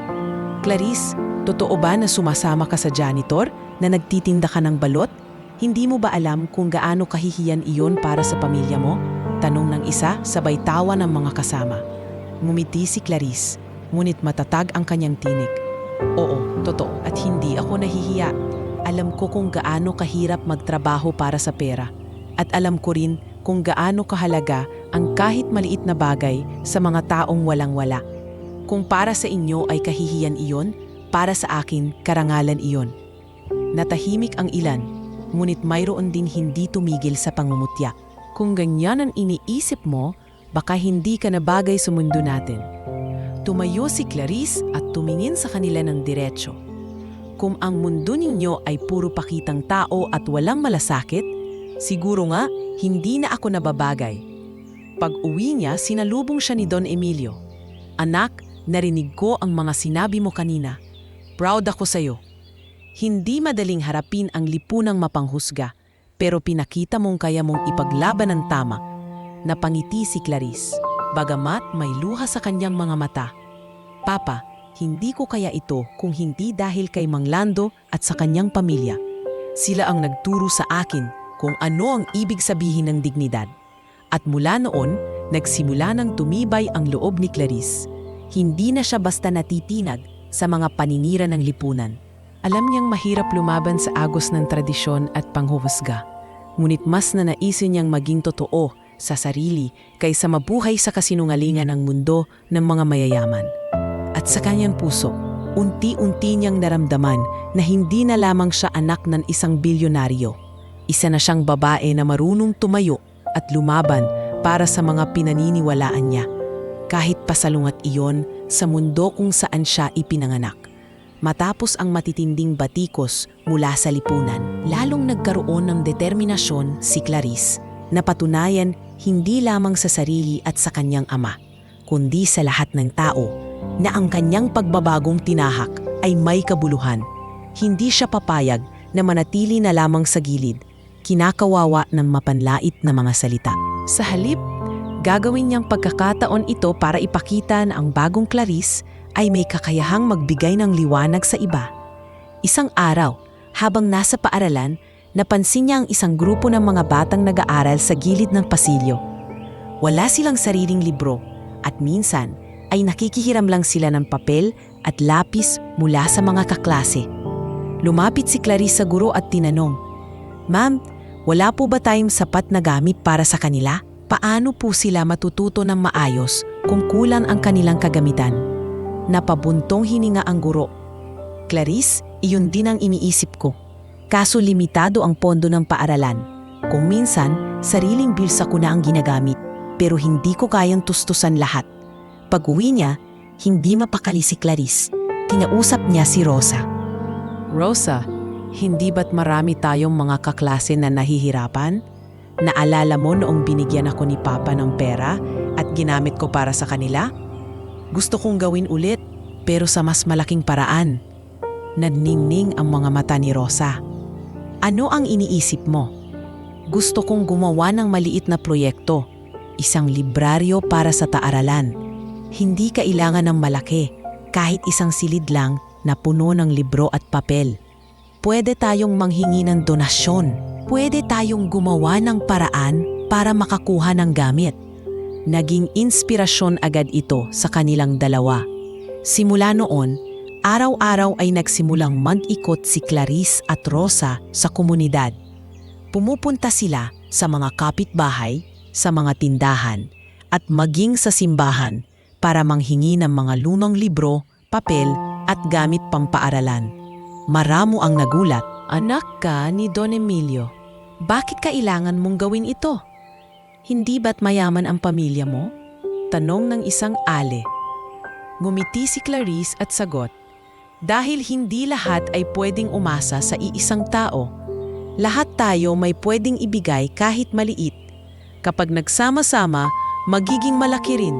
Clarice, totoo ba na sumasama ka sa janitor na nagtitinda ka ng balot? Hindi mo ba alam kung gaano kahihiyan iyon para sa pamilya mo? Tanong ng isa, sabay tawa ng mga kasama. Ngumiti si Clarice, ngunit matatag ang kanyang tinig. Oo, totoo, at hindi ako nahihiya. Alam ko kung gaano kahirap magtrabaho para sa pera. At alam ko rin kung gaano kahalaga ang kahit maliit na bagay sa mga taong walang-wala. Kung para sa inyo ay kahihiyan iyon, para sa akin karangalan iyon. Natahimik ang ilan, ngunit mayroon din hindi tumigil sa pangungutya. Kung ganyan ang iniisip mo, baka hindi ka na bagay sa mundo natin. Tumayo si Clarice at tumingin sa kanila ng diretsyo. Kung ang mundo ninyo ay puro pakitang tao at walang malasakit, siguro nga hindi na ako nababagay. Pag-uwi niya, sinalubong siya ni Don Emilio. Anak, narinig ko ang mga sinabi mo kanina. Proud ako sa'yo. Hindi madaling harapin ang lipunang mapanghusga, pero pinakita mong kaya mong ipaglaban ng tama. Napangiti si Clarice, bagamat may luha sa kanyang mga mata. Papa, hindi ko kaya ito kung hindi dahil kay Mang Lando at sa kanyang pamilya. Sila ang nagturo sa akin kung ano ang ibig sabihin ng dignidad. At mula noon, nagsimula ng tumibay ang loob ni Clarice. Hindi na siya basta natitinag sa mga paninira ng lipunan. Alam niyang mahirap lumaban sa agos ng tradisyon at panghuhusga. Ngunit mas nanaisin niyang maging totoo sa sarili kaysa mabuhay sa kasinungalingan ng mundo ng mga mayayaman. At sa kanyang puso, unti-unti niyang naramdaman na hindi na lamang siya anak ng isang bilyonaryo. Isa na siyang babae na marunong tumayo at lumaban para sa mga pinaniniwalaan niya. Kahit pasalungat iyon sa mundo kung saan siya ipinanganak. Matapos ang matitinding batikos mula sa lipunan, lalong nagkaroon ng determinasyon si Clarice na patunayan hindi lamang sa sarili at sa kanyang ama, kundi sa lahat ng tao na ang kanyang pagbabagong tinahak ay may kabuluhan. Hindi siya papayag na manatili na lamang sa gilid, kinakawawa ng mapanlait na mga salita. Sa halip, gagawin niyang pagkakataon ito para ipakita na ang bagong Clarice ay may kakayahang magbigay ng liwanag sa iba. Isang araw, habang nasa paaralan, napansin niya ang isang grupo ng mga batang nag-aaral sa gilid ng pasilyo. Wala silang sariling libro at minsan ay nakikihiram lang sila ng papel at lapis mula sa mga kaklase. Lumapit si Clarice sa guro at tinanong, "Ma'am, wala po ba tayong sapat na gamit para sa kanila? Paano po sila matututo ng maayos kung kulang ang kanilang kagamitan?" Napabuntong hininga ang guro. "Clarice, iyon din ang iniisip ko. Kaso limitado ang pondo ng paaralan. Kung minsan, sariling bilsa ko na ang ginagamit, pero hindi ko kayang tustusan lahat." Pag-uwi niya, hindi mapakali si Clarice. Kinausap niya si Rosa. "Rosa, hindi ba't marami tayong mga kaklase na nahihirapan? Naalala mo noong binigyan ako ni Papa ng pera at ginamit ko para sa kanila? Gusto kong gawin ulit, pero sa mas malaking paraan." Nadningning ang mga mata ni Rosa. "Ano ang iniisip mo?" "Gusto kong gumawa ng maliit na proyekto. Isang libraryo para sa taaralan. Hindi kailangan ng malaki, kahit isang silid lang na puno ng libro at papel. Pwede tayong manghingi ng donasyon. Pwede tayong gumawa ng paraan para makakuha ng gamit." Naging inspirasyon agad ito sa kanilang dalawa. Simula noon, araw-araw ay nagsimulang mag-ikot si Clarice at Rosa sa komunidad. Pumupunta sila sa mga kapitbahay, sa mga tindahan, at maging sa simbahan para manghingi ng mga lumang libro, papel at gamit pampaaralan. Maramo ang nagulat. "Anak ka ni Don Emilio. Bakit kailangan mong gawin ito? Hindi ba't mayaman ang pamilya mo?" Tanong ng isang ale. Ngumiti si Clarice at sagot, "Dahil hindi lahat ay pwedeng umasa sa iisang tao. Lahat tayo may pwedeng ibigay kahit maliit. Kapag nagsama-sama, magiging malaki rin."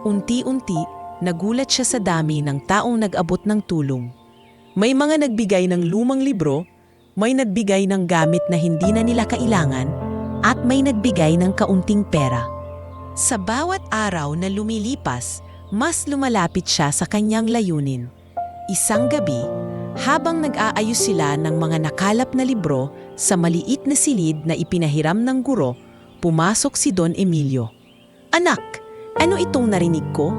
Unti-unti, nagulat siya sa dami ng taong nag-abot ng tulong. May mga nagbigay ng lumang libro, may nagbigay ng gamit na hindi na nila kailangan, at may nagbigay ng kaunting pera. Sa bawat araw na lumilipas, mas lumalapit siya sa kanyang layunin. Isang gabi, habang nag-aayos sila ng mga nakalap na libro sa maliit na silid na ipinahiram ng guro, pumasok si Don Emilio. "Anak, ano itong narinig ko?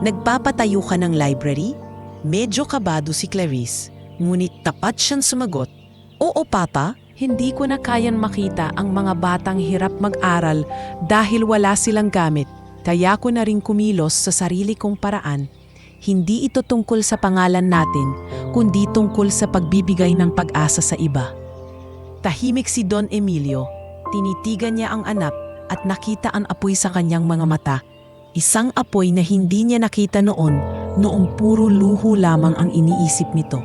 Nagpapatayo ka ng library?" Medyo kabado si Clarice, ngunit tapat siyang sumagot, "Oo, Papa, Hindi ko na kayang makita ang mga batang hirap mag-aral dahil wala silang gamit. Kaya ko na rin kumilos sa sarili kong paraan. Hindi ito tungkol sa pangalan natin, kundi tungkol sa pagbibigay ng pag-asa sa iba. Tahimik si Don Emilio. Tinitigan niya ang anak at nakita ang apoy sa kanyang mga mata. Isang apoy na hindi niya nakita noong puro luho lamang ang iniisip nito.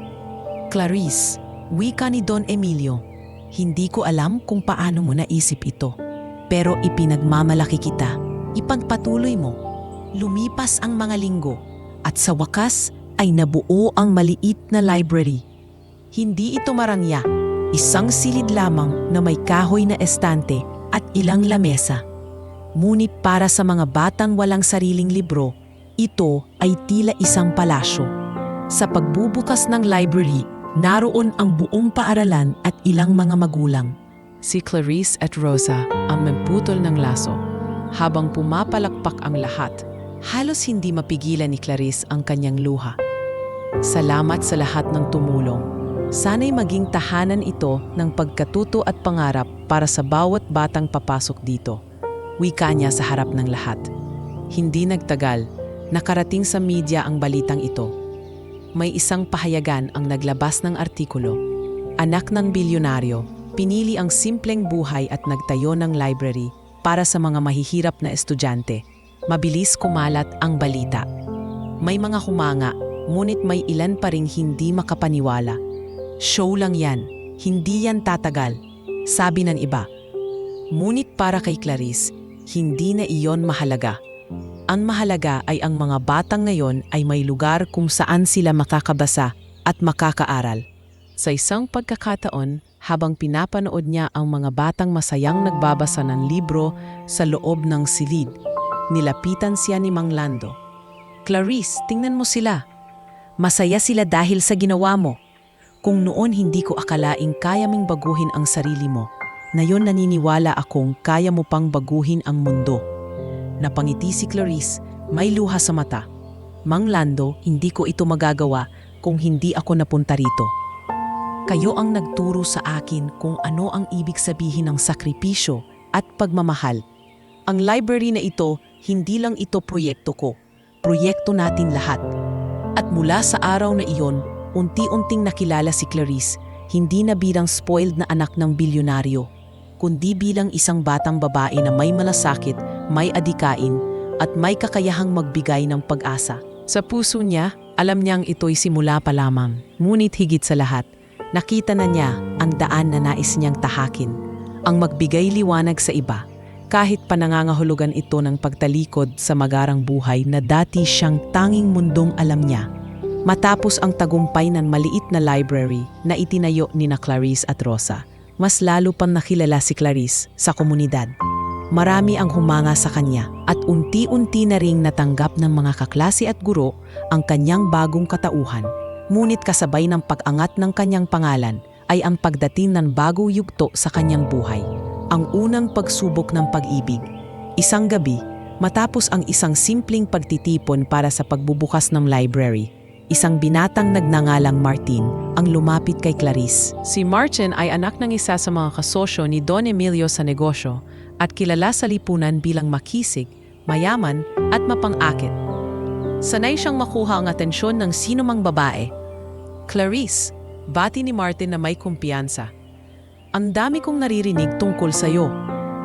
Clarice, wika ni Don Emilio. Hindi ko alam kung paano mo naisip ito. Pero ipinagmamalaki kita. Ipagpatuloy mo. Lumipas ang mga linggo at sa wakas ay nabuo ang maliit na library. Hindi ito marangya. Isang silid lamang na may kahoy na estante at ilang lamesa. Ngunit para sa mga batang walang sariling libro, ito ay tila isang palasyo. Sa pagbubukas ng library, naroon ang buong paaralan at ilang mga magulang. Si Clarice at Rosa ang memputol ng laso. Habang pumapalakpak ang lahat, halos hindi mapigilan ni Clarice ang kanyang luha. Salamat sa lahat ng tumulong. Sana'y maging tahanan ito ng pagkatuto at pangarap para sa bawat batang papasok dito. Wika niya sa harap ng lahat. Hindi nagtagal, nakarating sa media ang balitang ito. May isang pahayagan ang naglabas ng artikulo. Anak ng bilyonaryo, pinili ang simpleng buhay at nagtayo ng library para sa mga mahihirap na estudyante. Mabilis kumalat ang balita. May mga humanga, ngunit may ilan pa ring hindi makapaniwala. Show lang yan, hindi yan tatagal, sabi ng iba. Ngunit para kay Clarice, hindi na iyon mahalaga. Ang mahalaga ay ang mga batang ngayon ay may lugar kung saan sila makakabasa at makakaaral. Sa isang pagkakataon, habang pinapanood niya ang mga batang masayang nagbabasa ng libro sa loob ng silid, nilapitan siya ni Mang Lando. Clarice, tingnan mo sila. Masaya sila dahil sa ginawa mo. Kung noon hindi ko akalaing kaya mong baguhin ang sarili mo, ngayon naniniwala akong kaya mo pang baguhin ang mundo. Napangiti si Clarice, may luha sa mata. Mang Lando, hindi ko ito magagawa kung hindi ako napunta rito. Kayo ang nagturo sa akin kung ano ang ibig sabihin ng sakripisyo at pagmamahal. Ang library na ito, hindi lang ito proyekto ko, proyekto natin lahat. At mula sa araw na iyon, unti-unting nakilala si Clarice, hindi na bilang spoiled na anak ng bilyonaryo, kundi bilang isang batang babae na may malasakit, may adikain, at may kakayahang magbigay ng pag-asa. Sa puso niya, alam niyang ito'y simula pa lamang. Ngunit higit sa lahat, nakita na niya ang daan na nais niyang tahakin, ang magbigay liwanag sa iba, kahit pa nangangahulugan ito ng pagtalikod sa magarang buhay na dati siyang tanging mundong alam niya. Matapos ang tagumpay ng maliit na library na itinayo ni na Clarice at Rosa, mas lalo pang nakilala si Clarice sa komunidad. Marami ang humanga sa kanya at unti-unti na ring natanggap ng mga kaklase at guro ang kanyang bagong katauhan. Ngunit kasabay ng pag-angat ng kanyang pangalan ay ang pagdating ng bagong yugto sa kanyang buhay. Ang unang pagsubok ng pag-ibig. Isang gabi, matapos ang isang simpleng pagtitipon para sa pagbubukas ng library, isang binatang nagngangalang Martin ang lumapit kay Clarice. Si Martin ay anak ng isa sa mga kasosyo ni Don Emilio sa negosyo at kilala sa lipunan bilang makisig, mayaman at mapang-akit. Sanay siyang makuha ang atensyon ng sinumang babae. Clarice, bati ni Martin na may kumpiyansa. Ang dami kong naririnig tungkol sa'yo.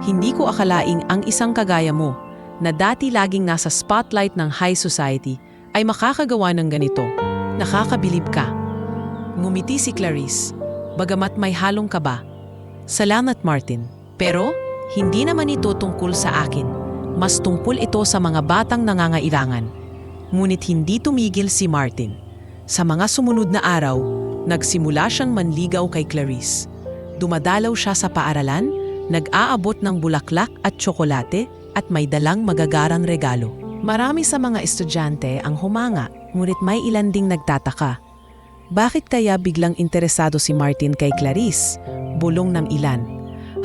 Hindi ko akalaing ang isang kagaya mo, na dati laging nasa spotlight ng high society, ay makakagawa ng ganito. Nakakabilib ka. Ngumiti si Clarice, bagamat may halong kaba. Salamat Martin, pero hindi naman ito tungkol sa akin. Mas tungkol ito sa mga batang nangangailangan. Ngunit hindi tumigil si Martin. Sa mga sumunod na araw, nagsimula siyang manligaw kay Clarice. Dumadalaw siya sa paaralan, nag-aabot ng bulaklak at tsokolate at may dalang magagarang regalo. Marami sa mga estudyante ang humanga, ngunit may ilan ding nagtataka. Bakit kaya biglang interesado si Martin kay Clarice? Bulong ng ilan.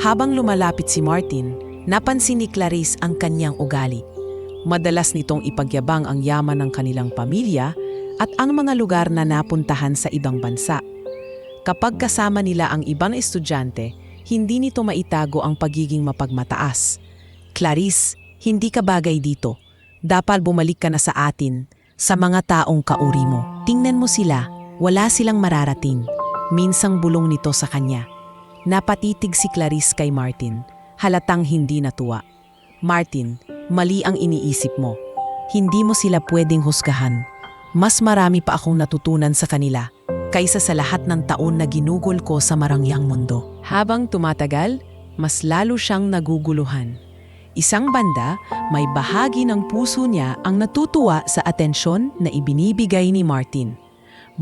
Habang lumalapit si Martin, napansin ni Clarice ang kanyang ugali. Madalas nitong ipagyabang ang yaman ng kanilang pamilya at ang mga lugar na napuntahan sa ibang bansa. Kapag kasama nila ang ibang estudyante, hindi nito maitago ang pagiging mapagmataas. Clarice, hindi ka bagay dito. Dapat bumalik ka na sa atin, sa mga taong kauri mo. Tingnan mo sila, wala silang mararating. Minsang bulong nito sa kanya. Napatitig si Clarice kay Martin, halatang hindi natuwa. Martin, mali ang iniisip mo. Hindi mo sila pwedeng husgahan. Mas marami pa akong natutunan sa kanila kaysa sa lahat ng taon na ginugol ko sa marangyang mundo. Habang tumatagal, mas lalo siyang naguguluhan. Isang banda, may bahagi ng puso niya ang natutuwa sa atensyon na ibinibigay ni Martin.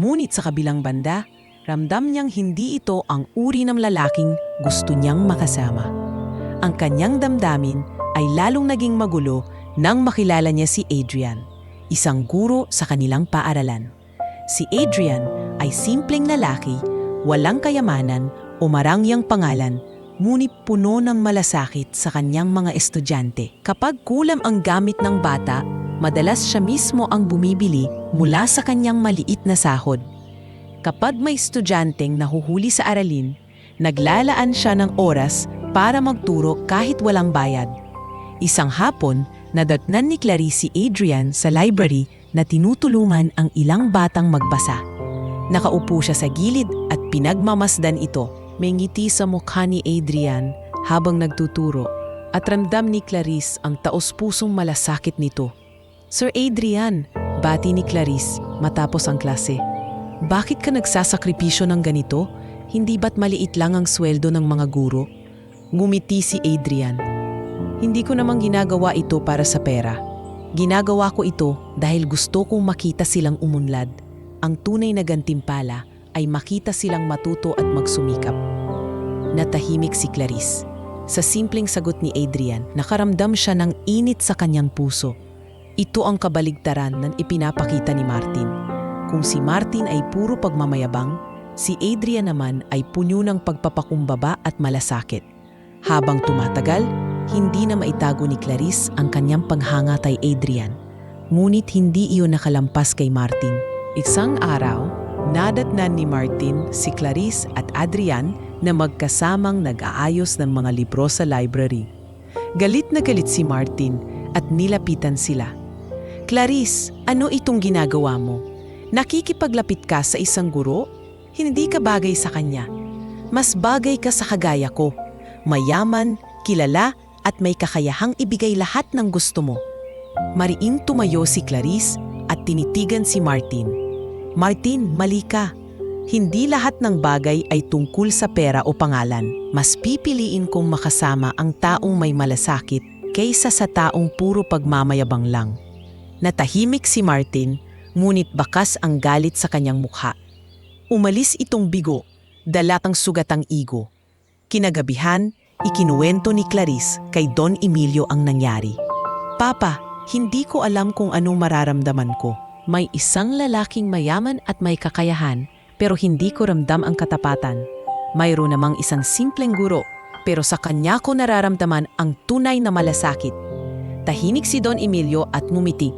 Ngunit sa kabilang banda, ramdam niyang hindi ito ang uri ng lalaking gusto niyang makasama. Ang kanyang damdamin ay lalong naging magulo nang makilala niya si Adrian, isang guro sa kanilang paaralan. Si Adrian ay simpleng lalaki, walang kayamanan o marangyang pangalan, ngunit puno ng malasakit sa kanyang mga estudyante. Kapag kulam ang gamit ng bata, madalas siya mismo ang bumibili mula sa kanyang maliit na sahod. Kapag may estudyanteng nahuhuli sa aralin, naglalaan siya ng oras para magturo kahit walang bayad. Isang hapon, nadatnan ni Clarice si Adrian sa library na tinutulungan ang ilang batang magbasa. Nakaupo siya sa gilid at pinagmamasdan ito. May ngiti sa mukha ni Adrian habang nagtuturo at ramdam ni Clarice ang taos-pusong malasakit nito. "Sir Adrian," bati ni Clarice matapos ang klase. "Bakit ka nagsasakripisyo ng ganito? Hindi ba't maliit lang ang sweldo ng mga guro?" Ngumiti si Adrian. "Hindi ko namang ginagawa ito para sa pera. Ginagawa ko ito dahil gusto kong makita silang umunlad. Ang tunay na gantimpala ay makita silang matuto at magsumikap." Natahimik si Clarice. Sa simpleng sagot ni Adrian, nakaramdam siya ng init sa kanyang puso. Ito ang kabaligtaran ng ipinapakita ni Martin. Kung si Martin ay puro pagmamayabang, si Adrian naman ay punyo ng pagpapakumbaba at malasakit. Habang tumatagal, hindi na maitago ni Clarice ang kanyang paghanga kay Adrian. Ngunit hindi iyon nakalampas kay Martin. Isang araw, nadatnan ni Martin si Clarice at Adrian na magkasamang nag-aayos ng mga libro sa library. Galit na galit si Martin at nilapitan sila. "Clarice, ano itong ginagawa mo? Nakikipaglapit ka sa isang guro? Hindi ka bagay sa kanya. Mas bagay ka sa kagaya ko. Mayaman, kilala, at may kakayahang ibigay lahat ng gusto mo." Mariing tumayo si Clarice at tinitigan si Martin. "Martin, mali ka. Hindi lahat ng bagay ay tungkol sa pera o pangalan. Mas pipiliin kong makasama ang taong may malasakit kaysa sa taong puro pagmamayabang lang." Natahimik si Martin, ngunit bakas ang galit sa kanyang mukha. Umalis itong bigo, dalatang sugatang igo. Kinagabihan, ikinuwento ni Clarice kay Don Emilio ang nangyari. "Papa, hindi ko alam kung anong mararamdaman ko. May isang lalaking mayaman at may kakayahan, pero hindi ko ramdam ang katapatan. Mayroon namang isang simpleng guro, pero sa kanya ko nararamdaman ang tunay na malasakit." Tahimik si Don Emilio at ngumiti.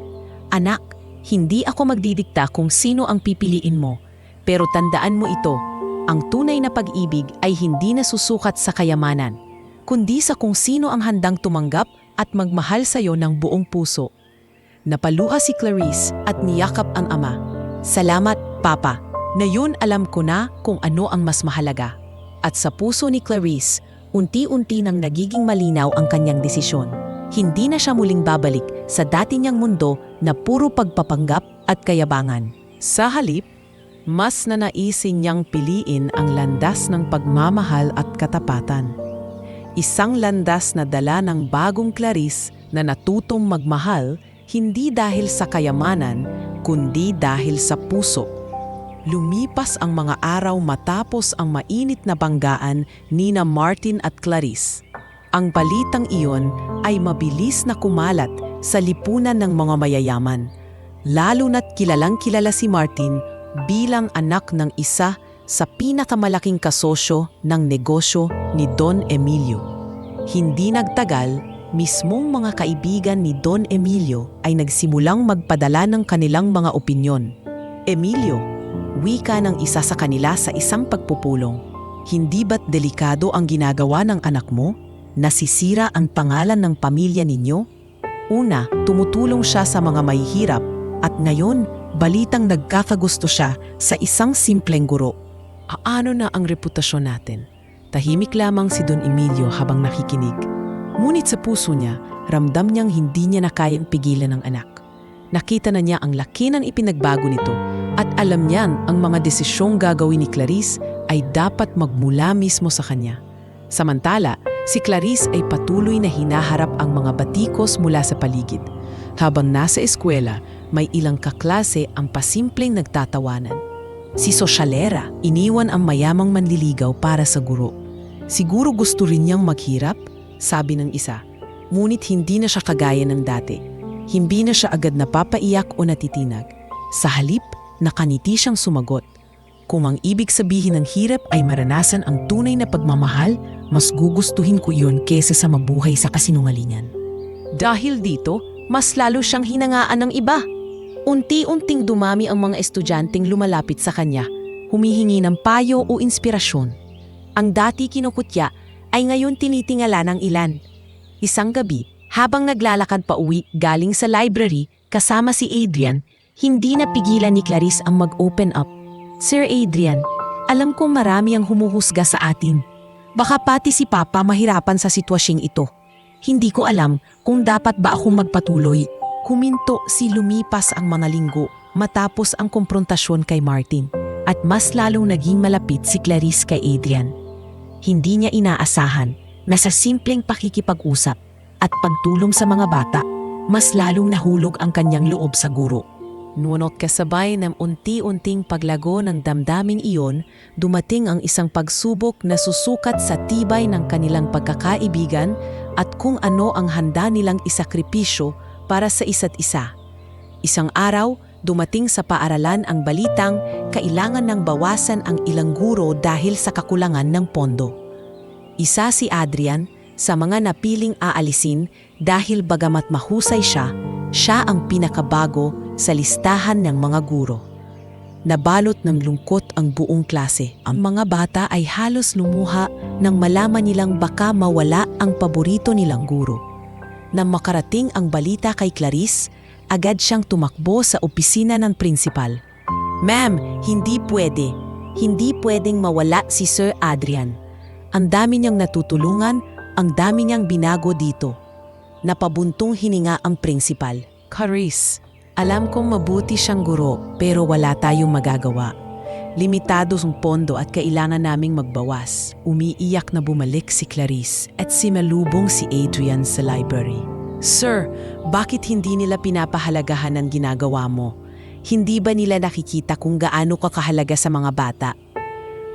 "Anak, hindi ako magdidikta kung sino ang pipiliin mo, pero tandaan mo ito, ang tunay na pag-ibig ay hindi nasusukat sa kayamanan, kundi sa kung sino ang handang tumanggap at magmahal sa iyo ng buong puso." Napaluha si Clarice at niyakap ang ama. "Salamat, Papa. Ngayon alam ko na kung ano ang mas mahalaga." At sa puso ni Clarice, unti-unti nang nagiging malinaw ang kanyang desisyon. Hindi na siya muling babalik sa dati niyang mundo na puro pagpapanggap at kayabangan. Sa halip, mas nanaisin niyang piliin ang landas ng pagmamahal at katapatan. Isang landas na dala ng bagong Clarice na natutong magmahal hindi dahil sa kayamanan, kundi dahil sa puso. Lumipas ang mga araw matapos ang mainit na banggaan nina Martin at Clarice. Ang balitang iyon ay mabilis na kumalat sa lipunan ng mga mayayaman, lalo na't kilalang-kilala si Martin bilang anak ng isa sa pinakamalaking kasosyo ng negosyo ni Don Emilio. Hindi nagtagal, mismong mga kaibigan ni Don Emilio ay nagsimulang magpadala ng kanilang mga opinyon. "Emilio, Wika ng isa sa kanila sa isang pagpupulong. Hindi ba't delikado ang ginagawa ng anak mo? Nasisira ang pangalan ng pamilya ninyo? Una, tumutulong siya sa mga mahihirap at ngayon, balitang nagkakagusto siya sa isang simpleng guro. Ano na ang reputasyon natin? Tahimik lamang si Don Emilio habang nakikinig. Ngunit sa puso niya, ramdam niyang hindi niya na kayang pigilan ang anak. Nakita na niya ang laki ng ipinagbago nito at alam niyan ang mga desisyong gagawin ni Clarice ay dapat magmula mismo sa kanya. Samantala, si Clarice ay patuloy na hinaharap ang mga batikos mula sa paligid. Habang nasa eskwela, may ilang kaklase ang pasimpleng nagtatawanan. Si Sosyalera, iniwan ang mayamang manliligaw para sa guro. Siguro gusto rin niyang maghirap, sabi ng isa. Ngunit hindi na siya kagaya ng dati. Hindi na siya agad napapaiyak o natitinag. Sa halip, nakaniti siyang sumagot. Kung ang ibig sabihin ng hirap ay maranasan ang tunay na pagmamahal, mas gugustuhin ko yun kesa sa mabuhay sa kasinungalingan. Dahil dito, mas lalo siyang hinangaan ng iba. Unti-unting dumami ang mga estudyanteng lumalapit sa kanya, humihingi ng payo o inspirasyon. Ang dati kinukutya ay ngayon tinitingala ng ilan. Isang gabi, habang naglalakad pa uwi galing sa library kasama si Adrian, hindi napigilan ni Clarice ang mag-open up. Sir Adrian, alam kong marami ang humuhusga sa atin. Baka pati si Papa mahirapan sa sitwasyong ito. Hindi ko alam kung dapat ba akong magpatuloy. Kuminto si lumipas ang mga linggo matapos ang komprontasyon kay Martin at mas lalong naging malapit si Clarice kay Adrian. Hindi niya inaasahan na sa simpleng pakikipag-usap at pagtulong sa mga bata, mas lalong nahulog ang kanyang loob sa guro. Ngunit kasabay ng unti-unting paglago ng damdaming iyon, dumating ang isang pagsubok na susukat sa tibay ng kanilang pagkakaibigan at kung ano ang handa nilang isakripisyo para sa isa't isa. Isang araw, dumating sa paaralan ang balitang kailangan ng bawasan ang ilang guro dahil sa kakulangan ng pondo. Isa si Adrian sa mga napiling aalisin dahil bagamat mahusay siya ang pinakabago sa listahan ng mga guro. Nabalot ng lungkot ang buong klase. Ang mga bata ay halos lumuha nang malaman nilang baka mawala ang paborito nilang guro. Nang makarating ang balita kay Clarice, agad siyang tumakbo sa opisina ng prinsipal. Ma'am, hindi pwede. Hindi pwedeng mawala si Sir Adrian. Ang dami niyang natutulungan, ang dami niyang binago dito. Napabuntong hininga ang prinsipal. Clarice, alam kong mabuti siyang guro pero wala tayong magagawa. Limitado ang pondo at kailangan naming magbawas. Umiiyak na bumalik si Clarice at simalubong si Adrian sa library. Sir, bakit hindi nila pinapahalagahan ang ginagawa mo? Hindi ba nila nakikita kung gaano ka kahalaga sa mga bata?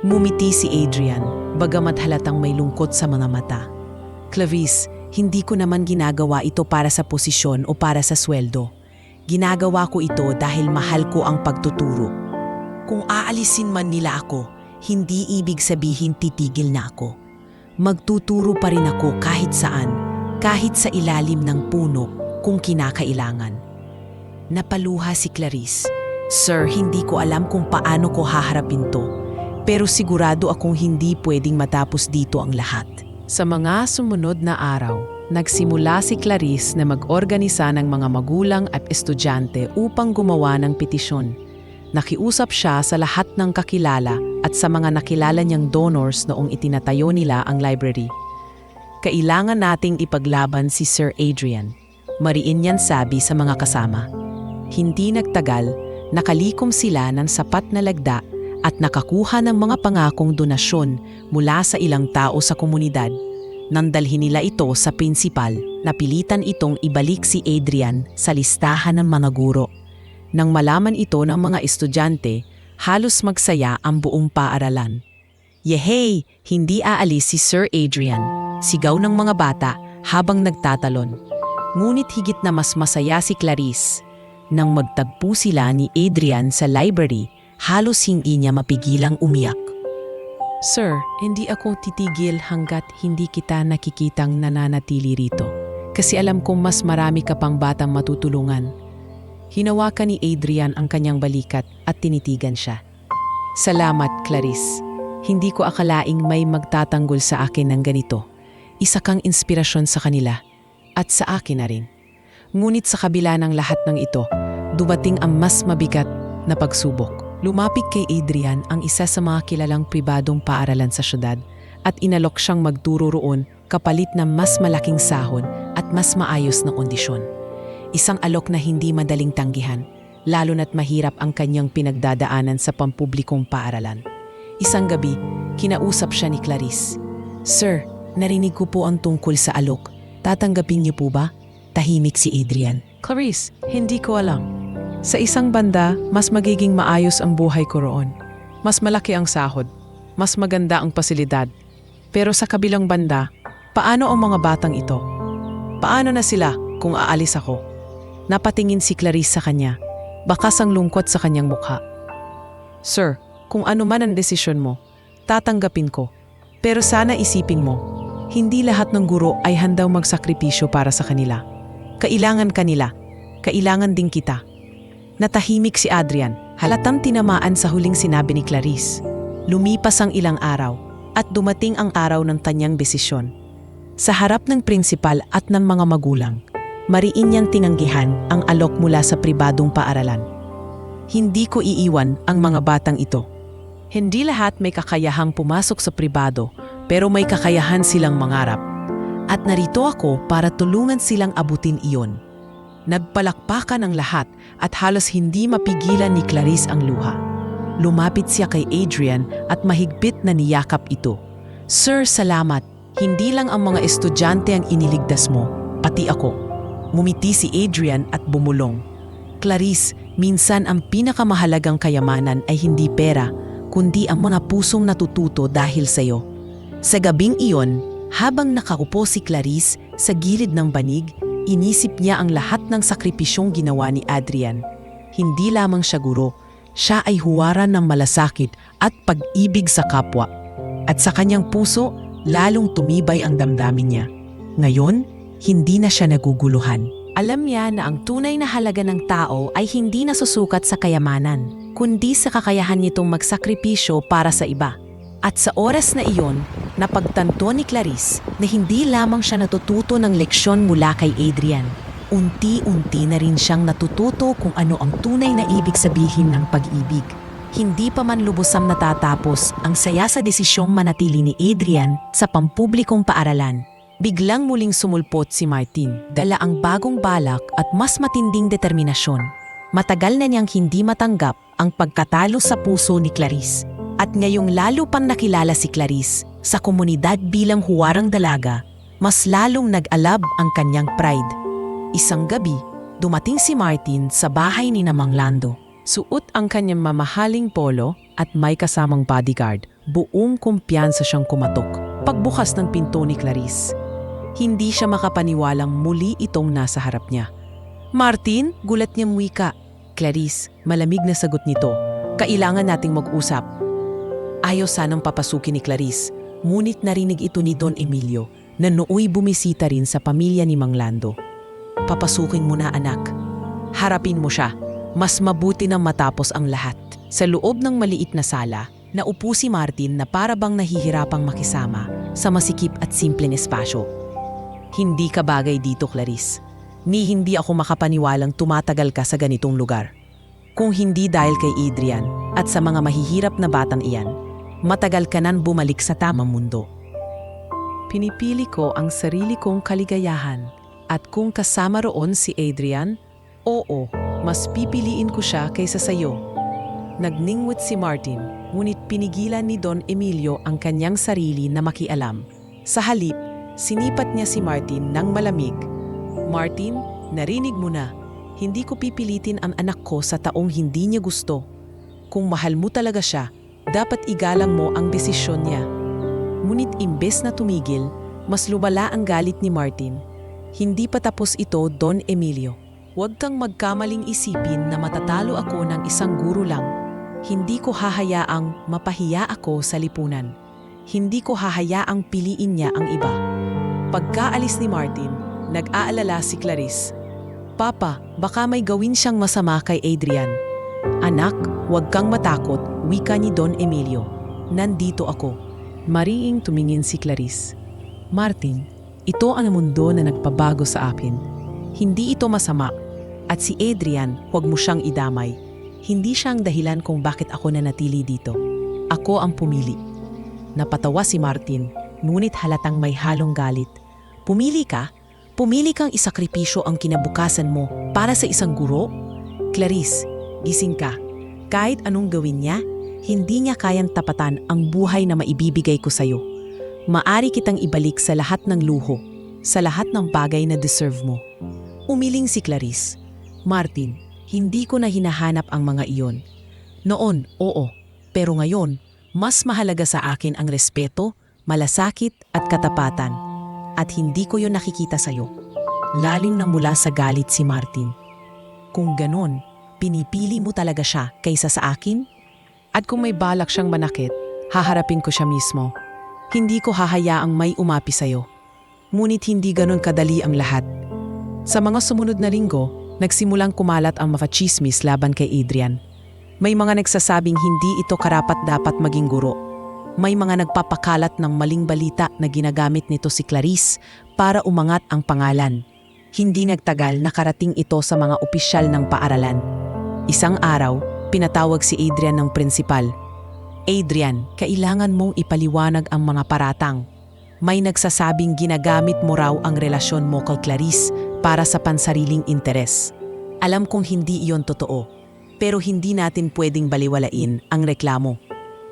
Mumiti si Adrian, bagamat halatang may lungkot sa mga mata. Clarice, hindi ko naman ginagawa ito para sa posisyon o para sa sweldo. Ginagawa ko ito dahil mahal ko ang pagtuturo. Kung aalisin man nila ako, hindi ibig sabihin titigil na ako. Magtuturo pa rin ako kahit saan, kahit sa ilalim ng puno kung kinakailangan. Napaluha si Clarice. Sir, hindi ko alam kung paano ko haharapin to, pero sigurado akong hindi pwedeng matapos dito ang lahat. Sa mga sumunod na araw, nagsimula si Clarice na mag-organisa ng mga magulang at estudyante upang gumawa ng petisyon. Nakiusap siya sa lahat ng kakilala at sa mga nakilala niyang donors noong itinatayo nila ang library. Kailangan nating ipaglaban si Sir Adrian. Mariin niyan sabi sa mga kasama. Hindi nagtagal, nakalikom sila ng sapat na lagda at nakakuha ng mga pangakong donasyon mula sa ilang tao sa komunidad. Nang dalhin nila ito sa prinsipal, napilitan itong ibalik si Adrian sa listahan ng mga guro. Nang malaman ito ng mga estudyante, halos magsaya ang buong paaralan. Yehey! Hindi aalis si Sir Adrian, sigaw ng mga bata habang nagtatalon. Ngunit higit na mas masaya si Clarice. Nang magtagpo sila ni Adrian sa library, halos hindi niya mapigilang umiyak. Sir, hindi ako titigil hanggat hindi kita nakikitang nananatili rito. Kasi alam kong mas marami ka pang batang matutulungan. Hinawakan ni Adrian ang kanyang balikat at tinitigan siya. Salamat, Clarice. Hindi ko akalaing may magtatanggol sa akin ng ganito. Isa kang inspirasyon sa kanila at sa akin na rin. Ngunit sa kabila ng lahat ng ito, dumating ang mas mabigat na pagsubok. Lumapit kay Adrian ang isa sa mga kilalang pribadong paaralan sa syudad at inalok siyang magturo roon kapalit ng mas malaking sahod at mas maayos na kondisyon. Isang alok na hindi madaling tanggihan, lalo na't mahirap ang kanyang pinagdadaanan sa pampublikong paaralan. Isang gabi, kinausap siya ni Clarice. "Sir, narinig ko po ang tungkol sa alok. Tatanggapin niyo po ba?" Tahimik si Adrian. "Clarice, hindi ko alam. Sa isang banda, mas magiging maayos ang buhay ko roon. Mas malaki ang sahod. Mas maganda ang pasilidad. Pero sa kabilang banda, paano ang mga batang ito? Paano na sila kung aalis ako?" Napatingin si Clarice sa kanya. Bakas ang lungkot sa kanyang mukha. "Sir, kung ano man ang desisyon mo, tatanggapin ko. Pero sana isipin mo, hindi lahat ng guro ay handang magsakripisyo para sa kanila. Kailangan kanila. Kailangan din kita." Natahimik si Adrian, halatang tinamaan sa huling sinabi ni Clarice. Lumipas ang ilang araw at dumating ang araw ng kanyang desisyon. Sa harap ng prinsipal at ng mga magulang, mariin niyang tinanggihan ang alok mula sa pribadong paaralan. "Hindi ko iiwan ang mga batang ito. Hindi lahat may kakayahang pumasok sa pribado, pero may kakayahan silang mangarap. At narito ako para tulungan silang abutin iyon." Nagpalakpakan ang lahat at halos hindi mapigilan ni Clarice ang luha. Lumapit siya kay Adrian at mahigpit na niyakap ito. "Sir, salamat. Hindi lang ang mga estudyante ang iniligtas mo, pati ako." Ngumiti si Adrian at bumulong. "Clarice, minsan ang pinakamahalagang kayamanan ay hindi pera, kundi ang mga pusong natututo dahil sa iyo." Sa gabing iyon, habang nakaupo si Clarice sa gilid ng banig, inisip niya ang lahat ng sakripisyong ginawa ni Adrian. Hindi lamang siya guro, siya ay huwaran ng malasakit at pag-ibig sa kapwa. At sa kanyang puso, lalong tumibay ang damdamin niya. Ngayon, hindi na siya naguguluhan. Alam niya na ang tunay na halaga ng tao ay hindi nasusukat sa kayamanan, kundi sa kakayahan nitong magsakripisyo para sa iba. At sa oras na iyon, napagtanto ni Clarice na hindi lamang siya natututo ng leksyon mula kay Adrian. Unti-unti na rin siyang natututo kung ano ang tunay na ibig sabihin ng pag-ibig. Hindi pa man lubusang natatapos ang saya sa desisyong manatili ni Adrian sa pampublikong paaralan. Biglang muling sumulpot si Martin, dala ang bagong balak at mas matinding determinasyon. Matagal na niyang hindi matanggap ang pagkatalo sa puso ni Clarice. At ngayong lalo pang nakilala si Clarice sa komunidad bilang huwarang dalaga, mas lalong nag-alab ang kanyang pride. Isang gabi, dumating si Martin sa bahay ni Mang Lando. Suot ang kanyang mamahaling polo at may kasamang bodyguard. Buong kumpiyansa siyang kumatok. Pagbukas ng pinto ni Clarice, hindi siya makapaniwalang muli itong nasa harap niya. "Martin?" gulat niyang wika. "Clarice," malamig na sagot nito. "Kailangan nating mag-usap." Ayaw sanang papasukin ni Clarice, ngunit narinig ito ni Don Emilio na nooy bumisita rin sa pamilya ni Mang Lando. "Papasukin mo na, anak. Harapin mo siya. Mas mabuti nang matapos ang lahat." Sa loob ng maliit na sala, naupo si Martin na para bang nahihirapang makisama sa masikip at simpleng espasyo. "Hindi ka bagay dito, Clarice. Hindi ako makapaniwalang tumatagal ka sa ganitong lugar. Kung hindi dahil kay Adrian at sa mga mahihirap na batang iyan, matagal ka nang bumalik sa tamang mundo." "Pinipili ko ang sarili kong kaligayahan at kung kasama roon si Adrian, oo, mas pipiliin ko siya kaysa sa iyo." Nagningwit si Martin, ngunit pinigilan ni Don Emilio ang kanyang sarili na makialam. Sa halip, sinipat niya si Martin ng malamig. "Martin, narinig mo na. Hindi ko pipilitin ang anak ko sa taong hindi niya gusto. Kung mahal mo talaga siya, dapat igalang mo ang desisyon niya." Ngunit imbes na tumigil, mas lumala ang galit ni Martin. "Hindi pa tapos ito, Don Emilio. Huwag kang magkamaling isipin na matatalo ako ng isang guro lang. Hindi ko hahayaang mapahiya ako sa lipunan. Hindi ko hahayaang piliin niya ang iba." Pagkaalis ni Martin, nag-aalala si Clarice. "Papa, baka may gawin siyang masama kay Adrian." Anak, huwag kang matakot, wika ni Don Emilio. Nandito ako. Mariing tumingin si Clarice. Martin, ito ang mundo na nagpabago sa akin. Hindi ito masama. At si Adrian, huwag mo siyang idamay. Hindi siya ang dahilan kung bakit ako nanatili dito. Ako ang pumili. Napatawa si Martin, ngunit halatang may halong galit. Pumili ka? Pumili kang isakripisyo ang kinabukasan mo para sa isang guro? Clarice, gising ka. Kahit anong gawin niya, hindi niya kayang tapatan ang buhay na maibibigay ko sa'yo. Maari kitang ibalik sa lahat ng luho, sa lahat ng bagay na deserve mo. Umiling si Clarice. Martin, hindi ko na hinahanap ang mga iyon. Noon, oo. Pero ngayon, mas mahalaga sa akin ang respeto, malasakit at katapatan. At hindi ko yon nakikita sa'yo. Lalim na mula sa galit si Martin. Kung ganon, pinipili mo talaga siya kaysa sa akin? At kung may balak siyang manakit, haharapin ko siya mismo. Hindi ko hahayaang may umapi sa'yo. Ngunit hindi ganon kadali ang lahat. Sa mga sumunod na linggo, nagsimulang kumalat ang mafachismis laban kay Adrian. May mga nagsasabing hindi ito karapat-dapat maging guro. May mga nagpapakalat ng maling balita na ginagamit nito si Clarice para umangat ang pangalan. Hindi nagtagal nakarating ito sa mga opisyal ng paaralan. Isang araw, pinatawag si Adrian ng prinsipal. Adrian, kailangan mong ipaliwanag ang mga paratang. May nagsasabing ginagamit mo raw ang relasyon mo kay Clarice para sa pansariling interes. Alam kong hindi iyon totoo, pero hindi natin pwedeng baliwalain ang reklamo.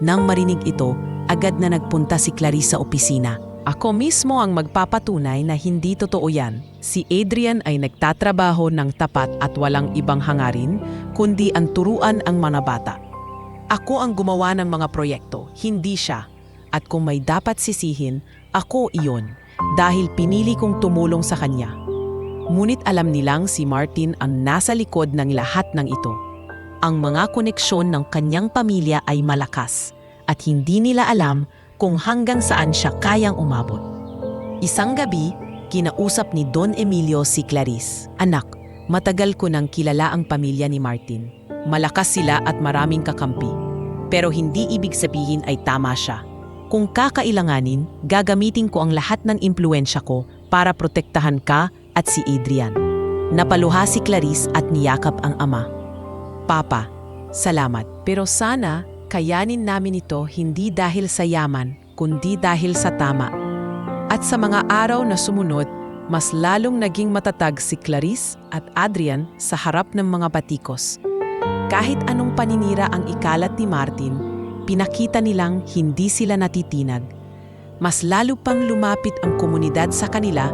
Nang marinig ito, agad na nagpunta si Clarice sa opisina. Ako mismo ang magpapatunay na hindi totoo yan. Si Adrian ay nagtatrabaho ng tapat at walang ibang hangarin, kundi ang turuan ang mga bata. Ako ang gumawa ng mga proyekto, hindi siya. At kung may dapat sisihin, ako iyon, dahil pinili kong tumulong sa kanya. Ngunit alam nilang si Martin ang nasa likod ng lahat ng ito. Ang mga koneksyon ng kanyang pamilya ay malakas at hindi nila alam kung hanggang saan siya kayang umabot. Isang gabi, kinausap ni Don Emilio si Clarice. Anak, matagal ko nang kilala ang pamilya ni Martin. Malakas sila at maraming kakampi. Pero hindi ibig sabihin ay tama siya. Kung kakailanganin, gagamitin ko ang lahat ng impluensya ko para protektahan ka at si Adrian. Napaluha si Clarice at niyakap ang ama. Papa, salamat. Pero sana kayanin namin ito hindi dahil sa yaman, kundi dahil sa tama. At sa mga araw na sumunod, mas lalong naging matatag si Clarice at Adrian sa harap ng mga batikos. Kahit anong paninira ang ikalat ni Martin, pinakita nilang hindi sila natitinag. Mas lalo pang lumapit ang komunidad sa kanila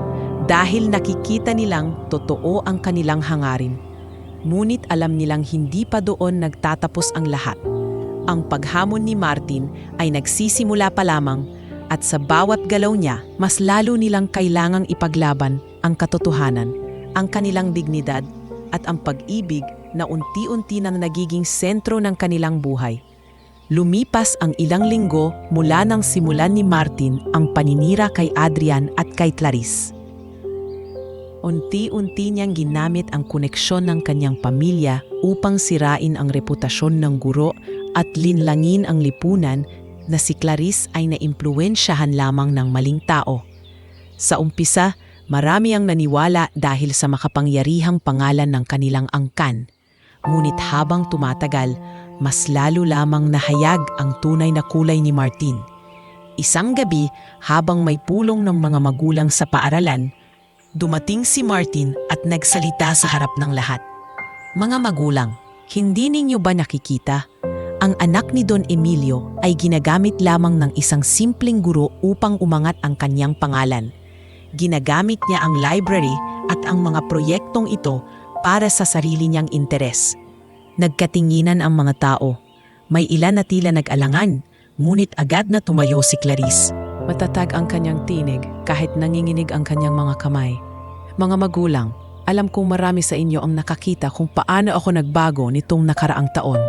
dahil nakikita nilang totoo ang kanilang hangarin. Ngunit alam nilang hindi pa doon nagtatapos ang lahat. Ang paghamon ni Martin ay nagsisimula pa lamang at sa bawat galaw niya, mas lalo nilang kailangang ipaglaban ang katotohanan, ang kanilang dignidad at ang pag-ibig na unti-unti nang nagiging sentro ng kanilang buhay. Lumipas ang ilang linggo mula nang simulan ni Martin ang paninira kay Adrian at kay Clarice. Unti-unti niyang ginamit ang koneksyon ng kanyang pamilya upang sirain ang reputasyon ng guro at linlangin ang lipunan na si Clarice ay naimpluwensyahan lamang ng maling tao. Sa umpisa, marami ang naniwala dahil sa makapangyarihang pangalan ng kanilang angkan. Ngunit habang tumatagal, mas lalo lamang nahayag ang tunay na kulay ni Martin. Isang gabi, habang may pulong ng mga magulang sa paaralan, dumating si Martin at nagsalita sa harap ng lahat. Mga magulang, hindi ninyo ba nakikita? Ang anak ni Don Emilio ay ginagamit lamang ng isang simpleng guro upang umangat ang kanyang pangalan. Ginagamit niya ang library at ang mga proyektong ito para sa sarili niyang interes. Nagkatinginan ang mga tao. May ilan na tila nag-alangan, ngunit agad na tumayo si Clarice. Matatag ang kanyang tinig kahit nanginginig ang kanyang mga kamay. Mga magulang, alam kong marami sa inyo ang nakakita kung paano ako nagbago nitong nakaraang taon.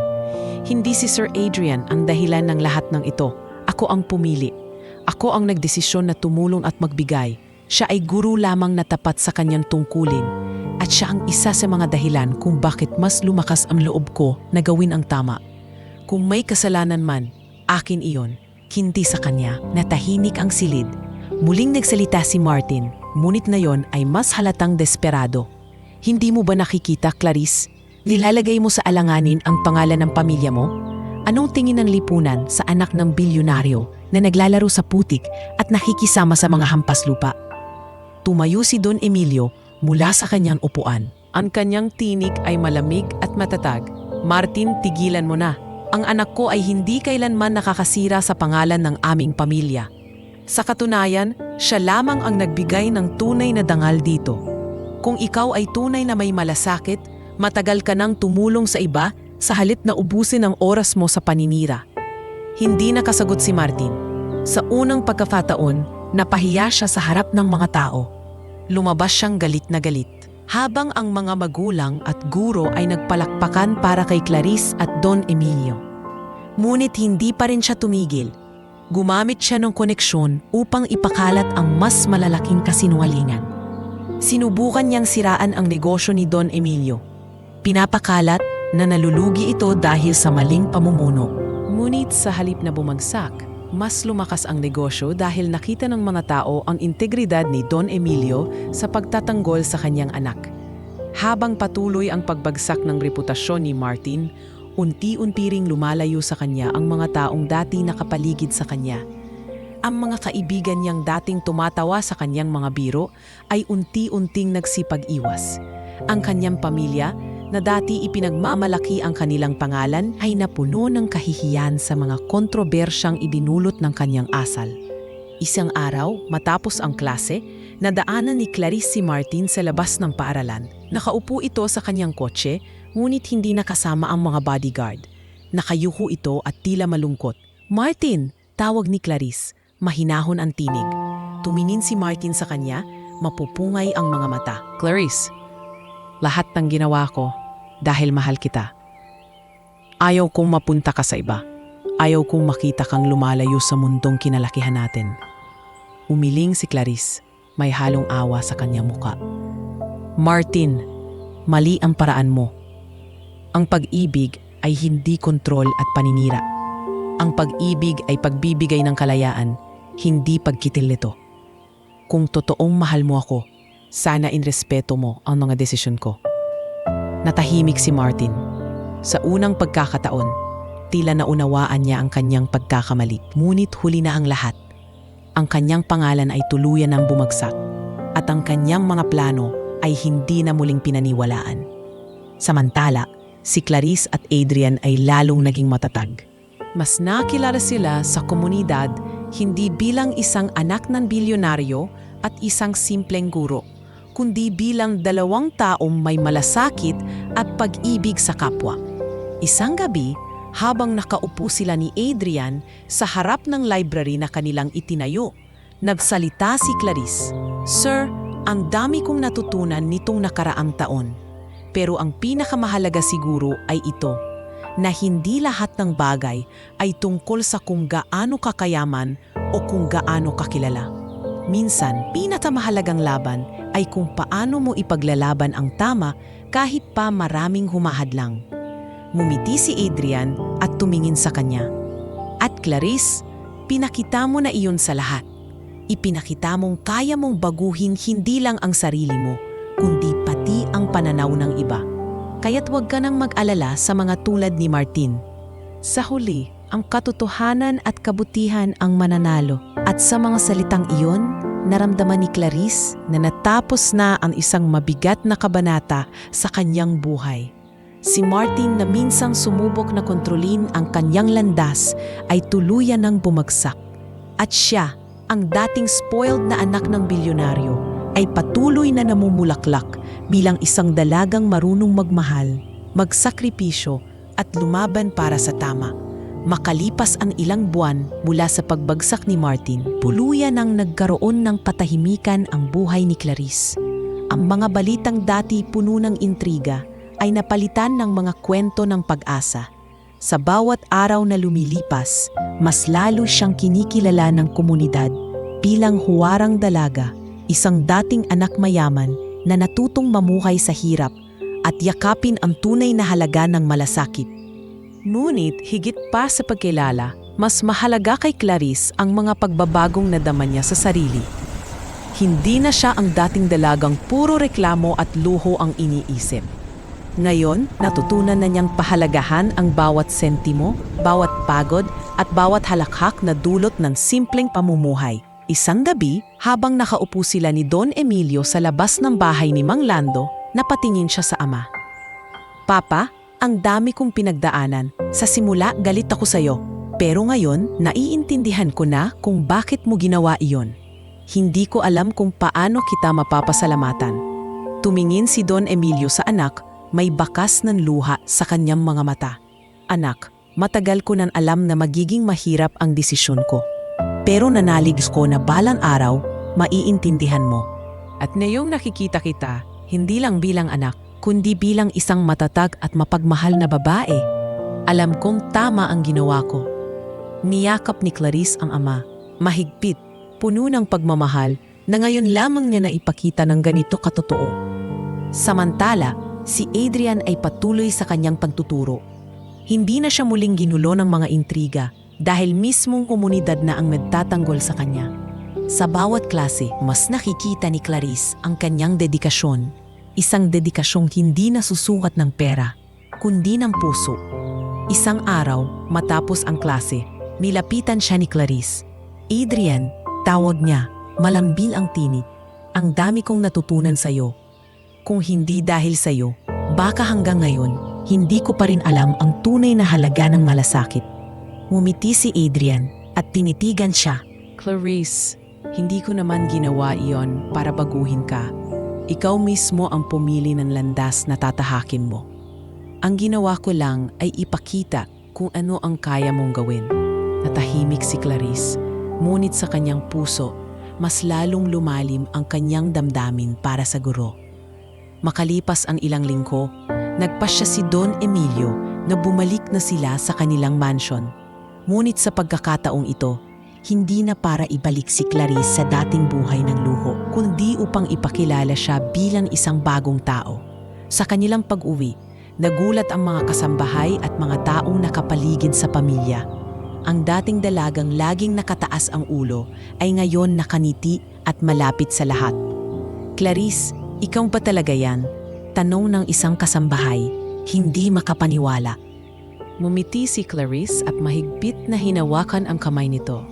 Hindi si Sir Adrian ang dahilan ng lahat ng ito. Ako ang pumili. Ako ang nagdesisyon na tumulong at magbigay. Siya ay guro lamang na tapat sa kanyang tungkulin. at siya ang isa sa mga dahilan kung bakit mas lumakas ang loob ko na gawin ang tama. Kung may kasalanan man, akin iyon, hindi sa kanya. Natahimik ang silid. Muling nagsalita si Martin, ngunit ngayon ay mas halatang desperado. Hindi mo ba nakikita, Clarice? Nilalagay mo sa alanganin ang pangalan ng pamilya mo? Anong tingin ng lipunan sa anak ng bilyonaryo na naglalaro sa putik at nakikisama sa mga hampas lupa? Tumayo si Don Emilio mula sa kanyang upuan. Ang kanyang tinig ay malamig at matatag. Martin, tigilan mo na. Ang anak ko ay hindi kailanman nakakasira sa pangalan ng aming pamilya. Sa katunayan, siya lamang ang nagbigay ng tunay na dangal dito. Kung ikaw ay tunay na may malasakit, matagal ka nang tumulong sa iba sa halip na ubusin ang oras mo sa paninira. Hindi nakasagot si Martin. Sa unang pagkakataon, napahiya siya sa harap ng mga tao. Lumabas siyang galit na galit. Habang ang mga magulang at guro ay nagpalakpakan para kay Clarice at Don Emilio. Ngunit hindi pa rin siya tumigil. Gumamit siya ng koneksyon upang ipakalat ang mas malalaking kasinungalingan. Sinubukan niyang siraan ang negosyo ni Don Emilio. Pinapakalat na nalulugi ito dahil sa maling pamumuno. Ngunit sa halip na bumagsak, mas lumakas ang negosyo dahil nakita ng mga tao ang integridad ni Don Emilio sa pagtatanggol sa kanyang anak. Habang patuloy ang pagbagsak ng reputasyon ni Martin, unti-unti ring lumalayo sa kanya ang mga taong dati nakapaligid sa kanya. Ang mga kaibigan niyang dating tumatawa sa kanyang mga biro ay unti-unting nagsipag-iwas. Ang kanyang pamilya, na dati ipinagmamalaki ang kanilang pangalan, ay napuno ng kahihiyan sa mga kontrobersyang idinulot ng kanyang asal. Isang araw, matapos ang klase, nadaanan ni Clarice si Martin sa labas ng paaralan. Nakaupo ito sa kanyang kotse, ngunit hindi nakasama ang mga bodyguard. Nakayuko ito at tila malungkot. "Martin!" tawag ni Clarice. Mahinahon ang tinig. Tumingin si Martin sa kanya, mapupungay ang mga mata. "Clarice, lahat ng ginawa ko dahil mahal kita. Ayaw kong mapunta ka sa iba. Ayaw kong makita kang lumalayo sa mundong kinalakihan natin." Umiling si Clarice, may halong awa sa kanyang muka. "Martin, mali ang paraan mo. Ang pag-ibig ay hindi kontrol at paninira. Ang pag-ibig ay pagbibigay ng kalayaan, hindi pagkitil nito. Kung totoong mahal mo ako, sana inrespeto mo ang mga desisyon ko." Natahimik si Martin. Sa unang pagkakataon, tila naunawaan niya ang kanyang pagkakamali. Ngunit huli na ang lahat. Ang kanyang pangalan ay tuluyan ng bumagsak at ang kanyang mga plano ay hindi na muling pinaniwalaan. Samantala, si Clarice at Adrian ay lalong naging matatag. Mas nakilala sila sa komunidad hindi bilang isang anak ng bilyonaryo at isang simpleng guro, kundi bilang dalawang taong may malasakit at pag-ibig sa kapwa. Isang gabi, habang nakaupo sila ni Adrian sa harap ng library na kanilang itinayo, nagsalita si Clarice. "Sir, ang dami kong natutunan nitong nakaraang taon. Pero ang pinakamahalaga siguro ay ito, na hindi lahat ng bagay ay tungkol sa kung gaano kakayaman o kung gaano kakilala. Minsan, pinakamahalagang laban ay kung paano mo ipaglalaban ang tama kahit pa maraming humahadlang." Ngumiti si Adrian at tumingin sa kanya. "At Clarice, pinakita mo na iyon sa lahat. Ipinakita mong kaya mong baguhin hindi lang ang sarili mo, kundi pati ang pananaw ng iba. Kaya't huwag ka nang mag-alala sa mga tulad ni Martin. Sa huli, ang katotohanan at kabutihan ang mananalo." At sa mga salitang iyon, naramdaman ni Clarice na natapos na ang isang mabigat na kabanata sa kanyang buhay. Si Martin na minsang sumubok na kontrolin ang kanyang landas ay tuluyan ng bumagsak. At siya, ang dating spoiled na anak ng bilyonaryo, ay patuloy na namumulaklak bilang isang dalagang marunong magmahal, magsakripisyo at lumaban para sa tama. Makalipas ang ilang buwan mula sa pagbagsak ni Martin, tuluyan nang nagkaroon ng patahimikan ang buhay ni Clarice. Ang mga balitang dati puno ng intriga ay napalitan ng mga kwento ng pag-asa. Sa bawat araw na lumilipas, mas lalo siyang kinikilala ng komunidad bilang huwarang dalaga, isang dating anak mayaman, na natutong mamuhay sa hirap at yakapin ang tunay na halaga ng malasakit. Ngunit higit pa sa pagkilala, mas mahalaga kay Clarice ang mga pagbabagong nadama niya sa sarili. Hindi na siya ang dating dalagang puro reklamo at luho ang iniisip. Ngayon, natutunan na niyang pahalagahan ang bawat sentimo, bawat pagod at bawat halakhak na dulot ng simpleng pamumuhay. Isang gabi, habang nakaupo sila ni Don Emilio sa labas ng bahay ni Mang Lando, napatingin siya sa ama. "Papa, ang dami kong pinagdaanan. Sa simula, galit ako sa'yo. Pero ngayon, naiintindihan ko na kung bakit mo ginawa iyon. Hindi ko alam kung paano kita mapapasalamatan." Tumingin si Don Emilio sa anak, may bakas ng luha sa kanyang mga mata. "Anak, matagal ko nang alam na magiging mahirap ang desisyon ko. Pero nanalig ko na balang araw, maiintindihan mo. At ngayong nakikita kita, hindi lang bilang anak, kundi bilang isang matatag at mapagmahal na babae. Alam kong tama ang ginawa ko." Niyakap ni Clarice ang ama, mahigpit, puno ng pagmamahal na ngayon lamang niya naipakita ng ganito katotoo. Samantala, si Adrian ay patuloy sa kanyang pagtuturo. Hindi na siya muling ginulo ng mga intriga dahil mismong komunidad na ang nagtatanggol sa kanya. Sa bawat klase, mas nakikita ni Clarice ang kanyang dedikasyon. Isang dedikasyong hindi nasusukat ng pera, kundi ng puso. Isang araw, matapos ang klase, nilapitan siya ni Clarice. "Adrian," tawag niya, malambing ang tinig. "Ang dami kong natutunan sa'yo. Kung hindi dahil sa'yo, baka hanggang ngayon, hindi ko pa rin alam ang tunay na halaga ng malasakit." Ngumiti si Adrian at tinitigan siya. "Clarice, hindi ko naman ginawa iyon para baguhin ka. Ikaw mismo ang pumili ng landas na tatahakin mo. Ang ginawa ko lang ay ipakita kung ano ang kaya mong gawin." Natahimik si Clarice, ngunit sa kanyang puso, mas lalong lumalim ang kanyang damdamin para sa guro. Makalipas ang ilang linggo, nagpasya si Don Emilio na bumalik na sila sa kanilang mansion. Ngunit sa pagkakataong ito, hindi na para ibalik si Clarice sa dating buhay ng luho, kundi upang ipakilala siya bilang isang bagong tao. Sa kanilang pag-uwi, nagulat ang mga kasambahay at mga taong nakapaligid sa pamilya. Ang dating dalagang laging nakataas ang ulo ay ngayon nakaniti at malapit sa lahat. "Clarice, ikaw ba talaga yan?" tanong ng isang kasambahay, hindi makapaniwala. Ngumiti si Clarice at mahigpit na hinawakan ang kamay nito.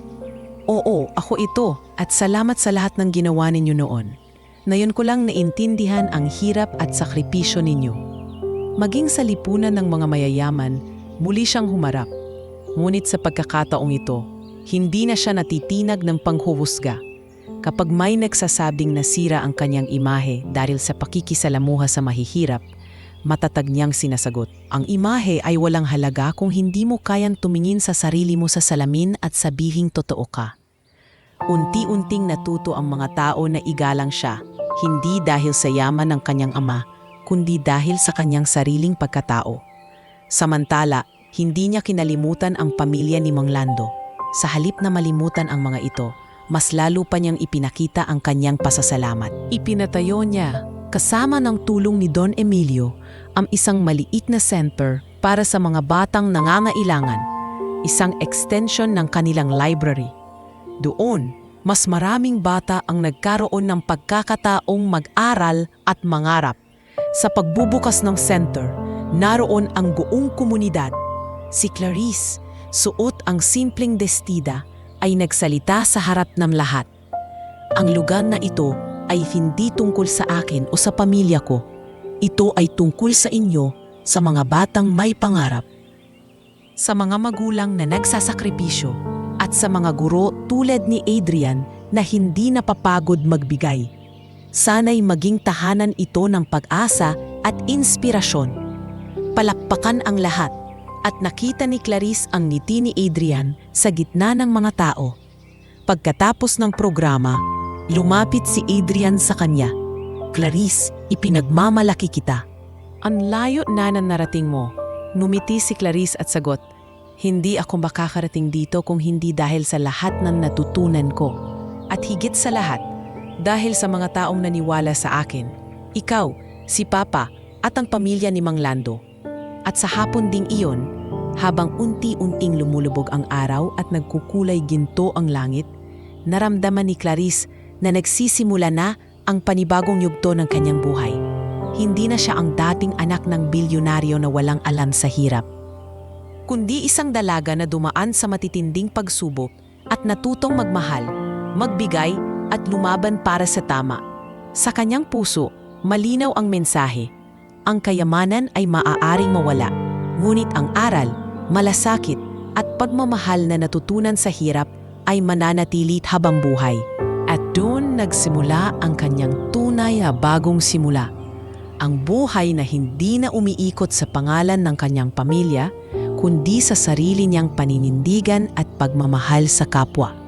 "Oo, ako ito at salamat sa lahat ng ginawa ninyo noon. Ngayon ko lang naintindihan ang hirap at sakripisyo ninyo." Maging sa lipunan ng mga mayayaman, muli siyang humarap. Ngunit sa pagkakataong ito, hindi na siya natitinag ng panghuhusga. Kapag may nagsasabing nasira ang kanyang imahe dahil sa pakikisalamuha sa mahihirap, matatag niyang sinasagot, "Ang imahe ay walang halaga kung hindi mo kayang tumingin sa sarili mo sa salamin at sabihing totoo ka." Unti-unting natuto ang mga tao na igalang siya, hindi dahil sa yaman ng kanyang ama, kundi dahil sa kanyang sariling pagkatao. Samantala, hindi niya kinalimutan ang pamilya ni Mang Lando. Sa halip na malimutan ang mga ito, mas lalo pa niyang ipinakita ang kanyang pasasalamat. Ipinatayo niya, kasama ng tulong ni Don Emilio, ang isang maliit na center para sa mga batang nangangailangan, isang extension ng kanilang library. Doon, mas maraming bata ang nagkaroon ng pagkakataong mag-aral at mangarap. Sa pagbubukas ng center, naroon ang buong komunidad. Si Clarice, suot ang simpleng destida, ay nagsalita sa harap ng lahat. "Ang lugar na ito ay hindi tungkol sa akin o sa pamilya ko. Ito ay tungkol sa inyo, sa mga batang may pangarap." Sa mga magulang na nagsasakripisyo at sa mga guro tulad ni Adrian na hindi napapagod magbigay, sana'y maging tahanan ito ng pag-asa at inspirasyon. Palakpakan ang lahat. At nakita ni Clarice ang ngiti ni Adrian sa gitna ng mga tao. Pagkatapos ng programa, lumapit si Adrian sa kanya. "Clarice, ipinagmamalaki kita." "Ang layo na narating mo." Ngumiti si Clarice at sagot, "Hindi ako makakarating dito kung hindi dahil sa lahat ng natutunan ko. At higit sa lahat, dahil sa mga taong naniwala sa akin." ikaw, si Papa, at ang pamilya ni Mang Lando. At sa hapon ding iyon, habang unti-unting lumulubog ang araw at nagkukulay ginto ang langit, naramdaman ni Clarice na nagsisimula na ang panibagong yugto ng kanyang buhay. Hindi na siya ang dating anak ng bilyonaryo na walang alam sa hirap, kundi isang dalaga na dumaan sa matitinding pagsubok at natutong magmahal, magbigay at lumaban para sa tama. Sa kanyang puso, malinaw ang mensahe. Ang kayamanan ay maaaring mawala, ngunit ang aral, malasakit at pagmamahal na natutunan sa hirap ay mananatili habang buhay. At doon nagsimula ang kanyang tunay na bagong simula. Ang buhay na hindi na umiikot sa pangalan ng kanyang pamilya, kundi sa sarili niyang paninindigan at pagmamahal sa kapwa.